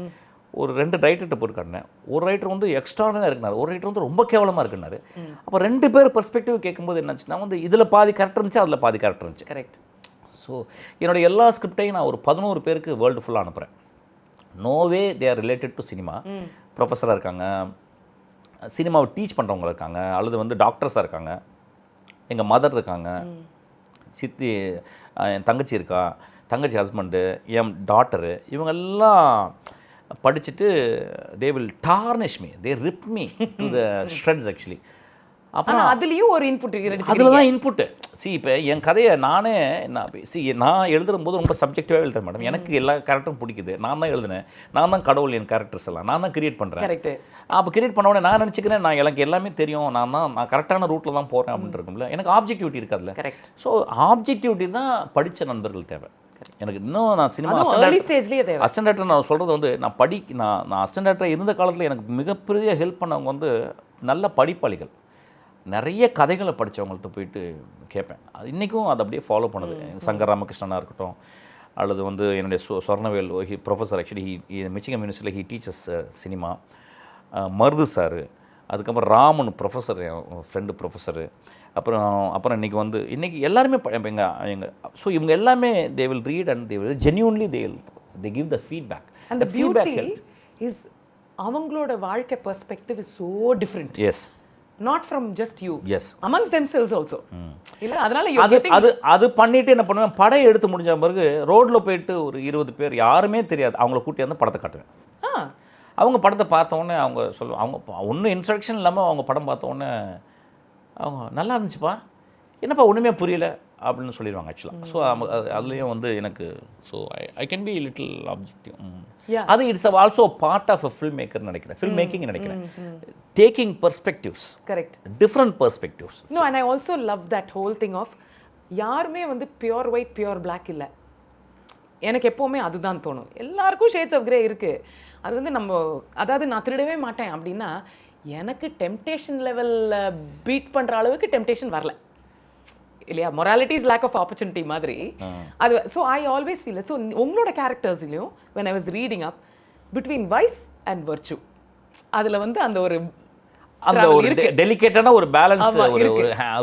ஒரு 2 ரைட்டர்கிட்ட போட்டு காட்டினேன். ஒரு ரைட்டர் வந்து எக்ஸ்ட்ரானரியாக இருக்குனாரு, ஒரு ரைட்டர் வந்து ரொம்ப கேவலமாக இருக்குனாரு. அப்போ 2 பேர் பெர்ஸ்பெக்டிவ் கேட்கும்போது என்னாச்சுன்னா வந்து இதில் பாதி கரெக்ட் இருந்துச்சு, அதில் பாதி கரெக்ட் இருந்துச்சு. கரெக்ட். ஸோ என்னோடய எல்லா ஸ்கிரிப்டையும் நான் ஒரு 11 பேருக்கு வேர்ல்டு ஃபுல்லாக அனுப்புகிறேன். No way they are related to cinema. ப்ரொஃபஸராக இருக்காங்க, சினிமாவை டீச் பண்ணுறவங்க இருக்காங்க, அல்லது வந்து டாக்டர்ஸாக இருக்காங்க, எங்கள் மதர் இருக்காங்க, சித்தி, என் தங்கச்சி இருக்கா, தங்கச்சி ஹஸ்பண்டு, என் டாட்டரு, இவங்கெல்லாம் படிச்சுட்டு they will tarnish me, they rip me to the shreds actually. அப்புறம் அதுலேயும் ஒரு இன்புட், அதில் தான் இன்புட்டு. இப்போ என் கதையை நானே நான் எழுதும்போது ரொம்ப சப்ஜெக்டிவாக எழுதுறேன் மேடம். எனக்கு எல்லா கேரக்டரும் பிடிக்குது, நான் தான் எழுதுனேன், நான் தான் கடவுள், என் கேரக்டர்ஸ் எல்லாம் நான் தான் கிரியேட் பண்ணுறேன். கரெக்ட். அப்போ கிரியேட் பண்ண உடனே நான் நினச்சிக்கிறேன் எனக்கு எல்லாமே தெரியும், நான் கரெக்டான ரூட்டில் தான் போகிறேன் அப்படின்ட்டு இருக்கும்ல. எனக்கு ஆப்ஜெக்டிவிட்டி இருக்காதுல்ல. கரெக்ட். ஸோ ஆப்ஜெக்டிவிட்டி தான் படித்த நண்பர்கள் தேவை எனக்கு. இன்னும் நான் சினிமா அசிஸ்டன்ட் டைரக்டர் நான் சொல்கிறது வந்து நான் அசிஸ்டன்ட் டைரக்டர் இருந்த காலத்தில் எனக்கு மிகப்பெரிய ஹெல்ப் பண்ணவங்க வந்து நல்ல படிப்பாளிகள். நிறைய கதைகளை படித்தவங்கள்ட்ட போயிட்டு கேட்பேன். இன்றைக்கும் அதை அப்படியே ஃபாலோ பண்ணுது. சங்கர் ராமகிருஷ்ணனாக இருக்கட்டும், அல்லது வந்து என்னுடைய சொர்ணவேல் ப்ரொஃபஸர், ஆக்சுவலி மிச்சிகன் யூனிவர்சிட்டியில் he teachers cinema. Marudhu sir, அதுக்கப்புறம் ராமன் ப்ரொஃபஸர், என் ஃப்ரெண்டு ப்ரொஃபஸரு. அப்புறம் இன்றைக்கி எல்லாருமே எங்கள் ஸோ இவங்க எல்லாமே they will read and they will genuinely they give the feedback. அந்த பியூட்டி இஸ் அவங்களோட வாழ்க்கை perspective is so different. Yes. not from just you, yes, amongst themselves also. இல்ல அதனால அது பண்ணிட்டு என்ன பண்ணுவேன், படம் எடுத்து முடிஞ்ச பிறகு ரோட்ல போயிட்டு ஒரு 20 பேர் யாருமே தெரியாது அவங்கள கூட்டி வந்து படத்தை காட்டுவேன். அவங்க படத்தை பார்த்த உடனே அவங்க சொல்லுவாங்க, அவங்க ஒன்றும் இன்ஸ்ட்ரக்ஷன் இல்லாமல் அவங்க படம் பார்த்த உடனே அவங்க நல்லா இருந்துச்சுப்பா, என்னப்பா ஒன்றுமே புரியல அப்படின்னு சொல்லிடுவாங்க ஆக்சுவலாக. ஸோ அதுலேயும் வந்து எனக்கு so I can be little objective. அது it's also part of a film maker நினைக்கிறேன், ஃபில்ம் மேக்கிங் நினைக்கிறேன். Taking perspectives, correct, different perspectives. No, and I also love that whole thing of யாருமே வந்து பியூர் ஒயிட் பியூர் பிளாக் இல்லை. எனக்கு எப்போவுமே அதுதான் தோணும். எல்லாருக்கும் ஷேட்ஸ் ஆஃப் கிரே இருக்குது. அது வந்து நம்ம அதாவது நான் திருடவே மாட்டேன் அப்படின்னா எனக்கு டெம்டேஷன் லெவலில் பீட் பண்ணுற அளவுக்கு டெம்டேஷன் வரல இல்லையா. Morality is lack of opportunity மாதிரி அது. So I always feel so உங்களோட கேரக்டர்ஸ்லையும் when I was reading up between vice and virtue அதில் வந்து அந்த ஒரு டெலிகேட்டான ஒரு பேலன்ஸ்,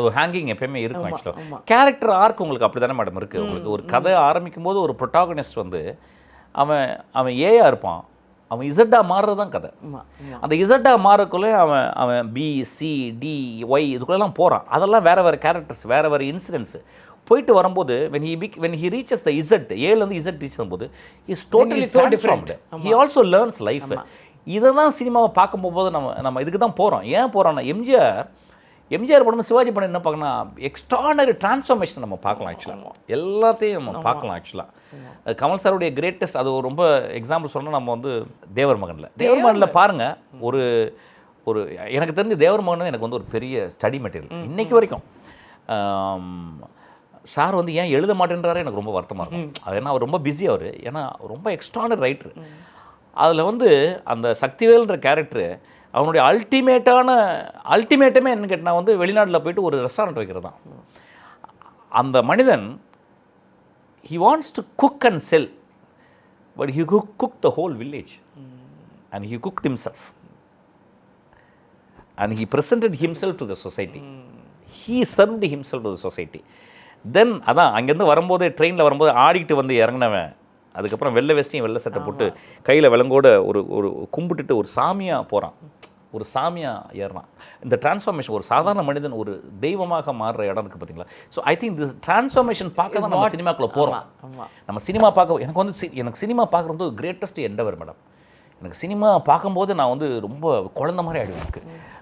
ஒரு ஹேங்கிங் எப்பயுமே இருக்கும் ஆக்சுவலாக. கேரக்டர் ஆர்க் உங்களுக்கு அப்படி தானே மேடம் இருக்குது. உங்களுக்கு ஒரு கதை ஆரம்பிக்கும் போது ஒரு ப்ரொட்டாகனிஸ்ட் வந்து அவன் ஏயா இருப்பான், அவன் இசட்டாக மாறுறது தான் கதை. அந்த இசட்டாக மாறக்குள்ளே அவன் பி சி டி ஒய் இதுக்குள்ளெல்லாம் போகிறான். அதெல்லாம் வேறு கேரக்டர்ஸ், வேறு இன்சிடென்ட்ஸு போயிட்டு வரும்போது when he reaches the Z, ஏலேருந்து Z reach பண்ணும்போது he is totally transformed. He also learns life. இதை தான் சினிமாவை பார்க்கும்போது நம்ம இதுக்கு தான் போகிறோம். ஏன் போகிறோம்னா எம்ஜிஆர் படம், சிவாஜி படம் என்ன பார்க்கணும், எக்ஸ்ட்ரானரி டிரான்ஸ்ஃபார்மேஷன் நம்ம பார்க்கலாம் ஆக்சுவலாக. எல்லாத்தையும் நம்ம பார்க்கலாம் ஆக்சுவலாக. கமல் சாருடைய கிரேட்டஸ்ட் அது ரொம்ப எக்ஸாம்பிள் சொன்னால் நம்ம வந்து தேவர் மகனில் பாருங்கள். ஒரு எனக்கு தெரிஞ்ச தேவர் மகன் எனக்கு வந்து ஒரு பெரிய ஸ்டடி மெட்டீரியல் இன்னைக்கு வரைக்கும். சார் வந்து ஏன் எழுத மாட்டேன்றாரு எனக்கு ரொம்ப வருத்தமாக இருக்கும். அது ஏன்னா அவர் ரொம்ப பிஸி, அவர் ஏன்னா ரொம்ப எக்ஸ்ட்ரானரி ரைட்ரு. அதில் வந்து அந்த சக்திவேல்ன்ற கேரக்டரு அவனுடைய அல்டிமேட்டமே என்னன்னு கேட்டால் வந்து வெளிநாட்டில் போயிட்டு ஒரு ரெஸ்டாரண்ட் வைக்கிறது தான். அந்த மனிதன் he wants to cook and sell, but he cooked the whole village and he cooked himself and he presented himself to the society. He served himself to the society. தென் அதான் அங்கேருந்து வரும்போது ட்ரெயினில் வரும்போது ஆடிக்கிட்டு வந்து இறங்கினவன், அதுக்கப்புறம் வெள்ளை வெஸ்டையும் வெள்ளை சட்டை போட்டு கையில் விலங்கோட ஒரு கும்பிட்டுட்டு ஒரு சாமியாக போகிறான், ஒரு சாமியாக ஏறுறான். இந்த டிரான்ஸ்ஃபார்மேஷன் ஒரு சாதாரண மனிதன் ஒரு தெய்வமாக மாறுற இடம் இருக்குது பார்த்தீங்களா. So I think this transformation பார்க்க தான் நம்ம சினிமாக்குள்ளே போகிறோம். நம்ம சினிமா பார்க்க எனக்கு சினிமா பார்க்குறது ஒரு கிரேட்டஸ்ட் எண்டவர் மேடம். எனக்கு சினிமா பார்க்கும்போது நான் வந்து ரொம்ப குழந்த மாதிரி ஆகிடுவேன். எனக்கு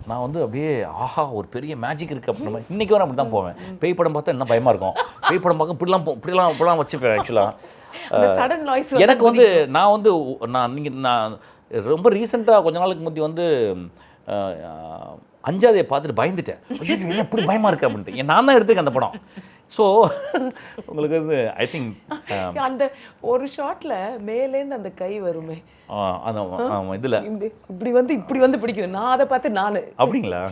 நான் வந்து அப்படியே ஆஹா ஒரு பெரிய மேஜிக் இருக்குது அப்படின்ற மாதிரி. இன்றைக்கி வரை அப்படி தான் போவேன். பேய் படம் பார்த்தா என்ன பயமாக இருக்கும், பேய் படம் பார்க்க இப்படிலாம் வச்சுப்பேன் ஆக்சுவலாக. எனக்கு வந்து நான் ரொம்ப ரீசெண்டாக கொஞ்ச நாளுக்கு முந்தி வந்து அஞ்சாதையை பார்த்துட்டு பயந்துட்டேன். எப்படி பயமாக இருக்குது அப்படின்ட்டு நான் தான் எடுத்துக்க அந்த படம். ஸோ உங்களுக்கு வந்து ஐ திங்க் அந்த ஒரு ஷாட்ல மேலேருந்து அந்த கை வருமே, அந்த இதில் இப்படி வந்து பிடிக்கும். நான் அதை பார்த்து நான் அப்படிங்களா?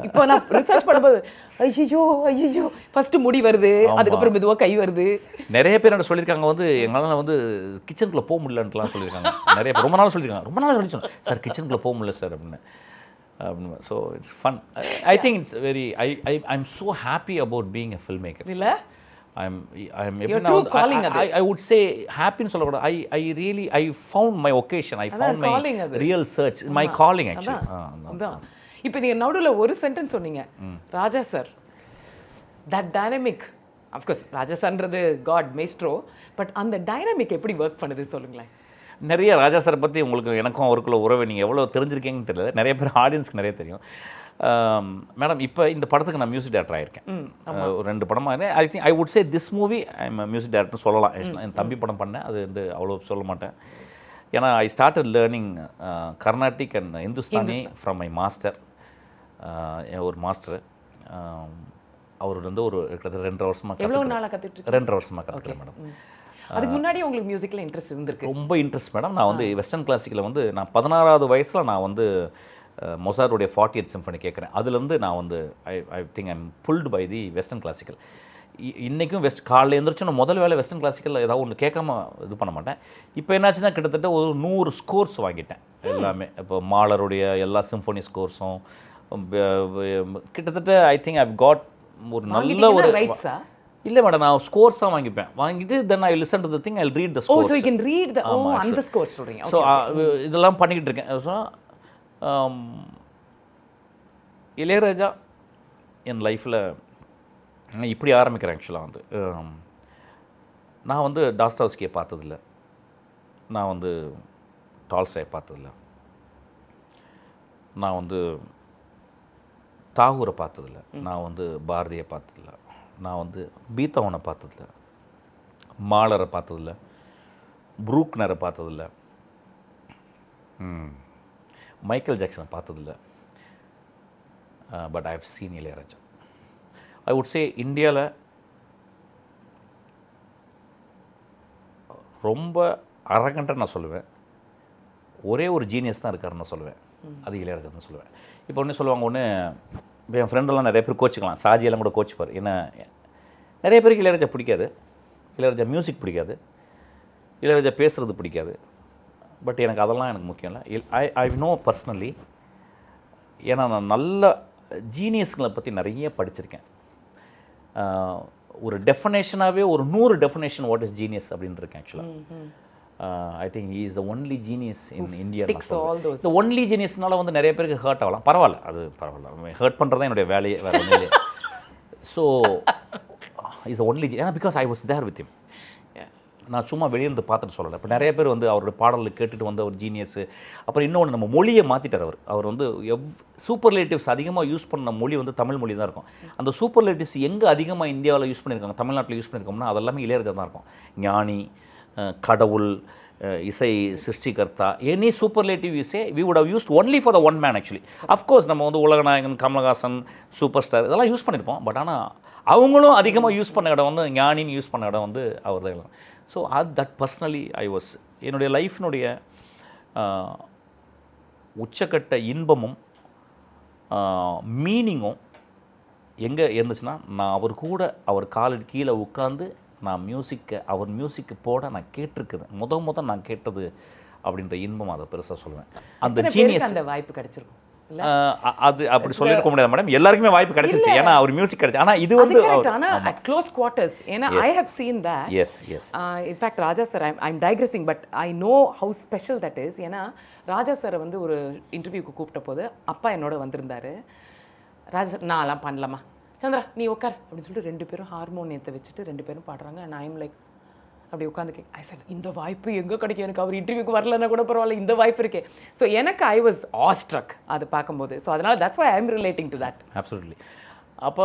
இப்போ நான் ரிசர்ச் பண்ணும்போது ஐயோ ஐயோ ஃபர்ஸ்ட் முடி வருது, அதுக்கப்புறம் மெதுவா கை வருது. நிறைய பேர் என்ன சொல்லியிருக்காங்க வந்து எங்களால் வந்து கிச்சனுக்குள்ளே போக முடியலன்ட்டுலாம் சொல்லியிருக்காங்க. நிறைய பேர் ரொம்ப நாள் சொல்லியிருக்காங்க, ரொம்ப நாள் சொல்லி சொன்னேன் சார் கிச்சனுக்குள்ளே போக முடியல சார் அப்படின்னு. So it's fun. I think it's very I'm so happy about being a film maker. இல்லை I'm I would say happy in சொல்லக்கூடாது. I found my vocation. I found my real search, my calling actually. அதான். இப்போ நீங்க நடுவுல ஒரு sentence சொன்னீங்க, Raja sir. That dynamic, of course Raja சார்ன்றது god maestro, but அந்த டைனமிக் எப்படி ஒர்க் பண்ணுது சொல்லுங்களேன். நிறைய ராஜா சாரை பற்றி உங்களுக்கு எனக்கும் அவருக்குள்ள உறவை நீங்கள் எவ்வளோ தெரிஞ்சிருக்கீங்கன்னு தெரியல. நிறைய பேர் ஆடியன்ஸ்க்கு நிறைய தெரியும். மேடம் இப்போ இந்த படத்துக்கு நான் மியூசிக் டைரக்டர் ஆகியிருக்கேன். ஒரு 2 படமாக. ஐ think I would say this movie I am music director சொல்லலாம். என் தம்பி படம் பண்ணேன், அது வந்து அவ்வளோ சொல்ல மாட்டேன். ஏன்னா I started learning Carnatic and Hindustani from my master. ஒரு மாஸ்டர் அவர் வந்து ஒரு கிட்டத்தட்ட 2.5 வருஷமாக எவ்வளோ நாளாக கற்றுட்டு 2.5 வருஷமாக கற்றுக்கிறேன் மேடம். அதுக்கு முன்னாடி உங்களுக்கு மியூசிக்கில் இன்ட்ரெஸ்ட் இருந்திருக்கு? ரொம்ப இன்ட்ரெஸ்ட் மேடம். நான் வந்து வெஸ்டர்ன் கிளாசிக்கில் வந்து நான் 16வது வயசில் நான் வந்து மொசார்டுடைய 40th சிம்பனி கேட்குறேன். அதுலேருந்து நான் வந்து I think I'm pulled by the western classical. இன்றைக்கும் காலையில் எழுந்திரிச்சு நான் முதல் வேலை வெஸ்டர்ன் கிளாசிக்கல் ஏதாவது ஒன்று கேட்காம இது பண்ண மாட்டேன். இப்போ என்னாச்சுன்னா கிட்டத்தட்ட ஒரு 100 ஸ்கோர்ஸ் வாங்கிட்டேன் எல்லாமே. இப்போ மாலருடைய எல்லா சிம்பனி ஸ்கோர்ஸும் கிட்டத்தட்ட ஐ திங்க் ஐவ் காட் ஒரு நல்ல ஒரு ரைட்ஸா. இல்லை மேடம், நான் ஸ்கோர்ஸாக வாங்கிட்டு then I listen to the thing, I will read the scores. So you can read the அந்த ஸ்கோர்ஸ் சொல்றீங்க. ஸோ இதெல்லாம் பண்ணிக்கிட்டு இருக்கேன். ஸோ இளையராஜா என் லைஃப்பில் நான் இப்படி ஆரம்பிக்கிறேன். ஆக்சுவலாக வந்து நான் வந்து டாஸ்டாவ்ஸ்கியை பார்த்ததில்ல, நான் வந்து டால்ஸ்டாயை பார்த்ததில்ல, நான் வந்து தாகூரை பார்த்ததில்ல, நான் வந்து பாரதியை பார்த்ததில்ல, நான் வந்து பீத்தவனை பார்த்ததில்ல, மாலரை பார்த்ததில்ல, ப்ரூக்னரை பார்த்ததில்ல, மைக்கேல் ஜாக்சனை பார்த்ததில்ல. But I have seen Ilaiyaraaja. I would say இந்தியாவில் ரொம்ப அரகண்ட்டாக நான் சொல்லுவேன், ஒரே ஒரு ஜீனியஸ் தான் இருக்காருன்னு நான் சொல்லுவேன், அது இளையராஜா தான் சொல்லுவேன். இப்போ ஒன்று சொல்லுவாங்க, ஒன்று இப்போ என் ஃப்ரெண்டெல்லாம் நிறைய பேர் கோச்சிக்கலாம், சாஜியெல்லாம் கூட கோச்சிப்பார். ஏன்னா நிறைய பேருக்கு இளையராஜா பிடிக்காது, இளையராஜா மியூசிக் பிடிக்காது, இளையராஜா பேசுகிறது பிடிக்காது. பட் எனக்கு அதெல்லாம் எனக்கு முக்கியம் இல்லை. ஐ நோ பர்சனலி, ஏன்னா நான் நல்ல ஜீனியஸ்களை பற்றி நிறைய படிச்சிருக்கேன். ஒரு டெஃபனேஷனாகவே ஒரு 100 டெஃபனேஷன் வாட் இஸ் ஜீனியஸ் அப்படின்னு இருக்கேன் ஆக்சுவலாக. I think he is the only genius in India. இந்த ஒன்லி ஜீனியஸ்னால வந்து நிறைய பேருக்கு ஹர்ட் ஆகலாம், பரவாயில்ல, அது பரவாயில்ல, ஹர்ட் பண்ணுறது தான் என்னுடைய வேலையே, வேறு ஒன்றும் இல்லை. ஸோ இஸ் ஒன்லி ஏன்னா because I was there with him. நான் சும்மா வெளியிருந்து பார்த்துட்டு சொல்லலை. இப்போ நிறைய பேர் வந்து அவருடைய பாடலில் கேட்டுட்டு வந்த ஒரு ஜீனியஸு. அப்புறம் இன்னொன்று, நம்ம மொழியை மாற்றிட்டார் அவர் வந்து சூப்பர்லேட்டிவ்ஸ் அதிகமாக யூஸ் பண்ண மொழி வந்து தமிழ் மொழி தான் இருக்கும். அந்த சூப்பர்லேட்டிவ்ஸ் எங்கே அதிகமாக இந்தியாவில் யூஸ் பண்ணியிருக்காங்க, தமிழ்நாட்டில் யூஸ் பண்ணியிருக்கோம்னா அதெல்லாமே இளையராஜா தான் இருக்கும். ஞானி, கடவுள், இசை சிருஷ்டிகர்த்தா, எனி சூப்பர்லேட்டிவ் இசை we would have used only for the one man actually. Of course நம்ம வந்து உலகநாயகன், கமலஹாசன், சூப்பர் ஸ்டார் இதெல்லாம் யூஸ் பண்ணியிருப்போம். பட் ஆனால் அவங்களும் அதிகமாக யூஸ் பண்ண இடம் வந்து ஞானின்னு யூஸ் பண்ண இடம் வந்து அவர் தான். So that personally I was என்னுடைய லைஃப்னுடைய உச்சக்கட்ட இன்பமும் மீனிங்கும் எங்கே இருந்துச்சுன்னா, நான் அவர் காலடி கீழே உட்காந்து நான் அவர் மியூசிக்கு போட நான் கேட்டிருக்குது. நான் கேட்டது அப்படின்ற இன்பம் அதை பெருசாக சொல்லுவேன். அந்த ஜீனியஸ் அந்த வாய்ப்பு கிடைச்சிருக்கும். அது அப்படி சொல்லிருக்க முடியாது மேடம், எல்லாருக்குமே வாய்ப்பு கிடைச்சிருச்சு. ஏன்னா அவர் மியூசிக் கிடைச்சு. ஆனால் இது வந்து at close quarters, ஏன்னா I have seen that. Yes. In fact, Raja sir, I'm digressing, but I know how special that is. ஏன்னா ராஜா சார் வந்து ஒரு இன்டர்வியூக்கு கூப்பிட்ட போது அப்பா என்னோட வந்திருந்தாரு. ராஜா நான்லாம் பண்ணலாமா, சந்திரா நீ உட்கார் அப்படின்னு சொல்லிட்டு 2 பேரும் ஹார்மோனியத்தை வச்சுட்டு 2 பேரும் பாடுறாங்க. and I'm like அப்படி உட்காந்து ஐ சார் இந்த வாய்ப்பு எங்கே கிடைக்கும், எனக்கு அவர் இன்டர்வியூக்கு வரலன்னா கூட பரவாயில்ல, இந்த வாய்ப்பு இருக்கே. ஸோ எனக்கு ஐ வாஸ் ஆஸ்ட்ரக் அது பார்க்கும்போது. ஸோ அதனால் that's why I am relating to that. Absolutely. அப்போ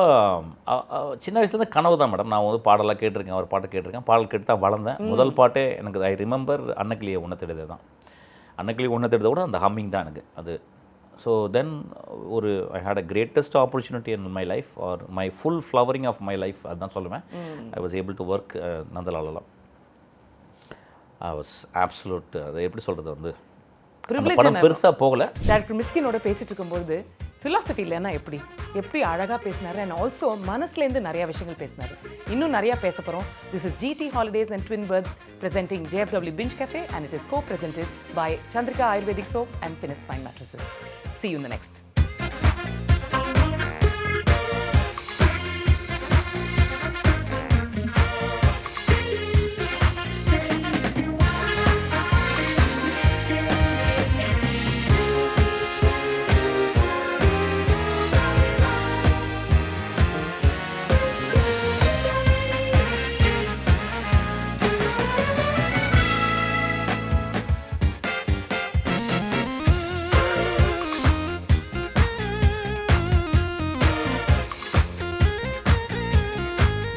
சின்ன வயசுலேருந்து கனவு தான் மேடம். நான் வந்து பாடலாம் கேட்டிருக்கேன், அவர் பாட்டு கேட்டிருக்கேன், பாடல் கேட்டு தான் வளர்ந்தேன். முதல் பாட்டே எனக்கு ஐ ரிமெம்பர் அன்னக்கிளியை உன்னை தேடுதே தான். அன்னக்கிளியை உன்னை தேடுதை கூட அந்த ஹம்மிங் தான் எனக்கு. அது so then I had a greatest opportunity in my life or my full flowering of my life அதுதான் சொல்லுவேன். I was able to work நந்தலாலலாம். ஐ வாஸ் ஆப்சலூட், அதை எப்படி சொல்கிறது வந்து படம் பெருசாக போகலை. டைரக்டர் மிஸ்கினோட பேசிட்டு இருக்கும்போது ஃபிலாசபி இல்லைன்னா எப்படி அழகாக பேசினாரு அண்ட் ஆல்சோ மனசுலேருந்து நிறையா விஷயங்கள் பேசினாரு. இன்னும் நிறையா பேச போகிறோம். This is GT Holidays and Twin Birds presenting JFW Binge Cafe and it is co-presented by Chandrika Ayurvedic Soap and Finis Fine Mattresses. See you in the next.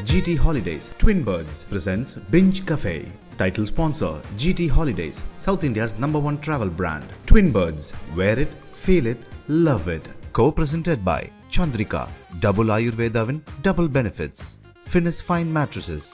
GT Holidays Twin Birds presents Binge Cafe. Title sponsor GT Holidays, South India's #1 travel brand. Twin Birds, wear it, feel it, love it. Co-presented by Chandrika, double Ayurveda win, double benefits. Finis Fine Mattresses.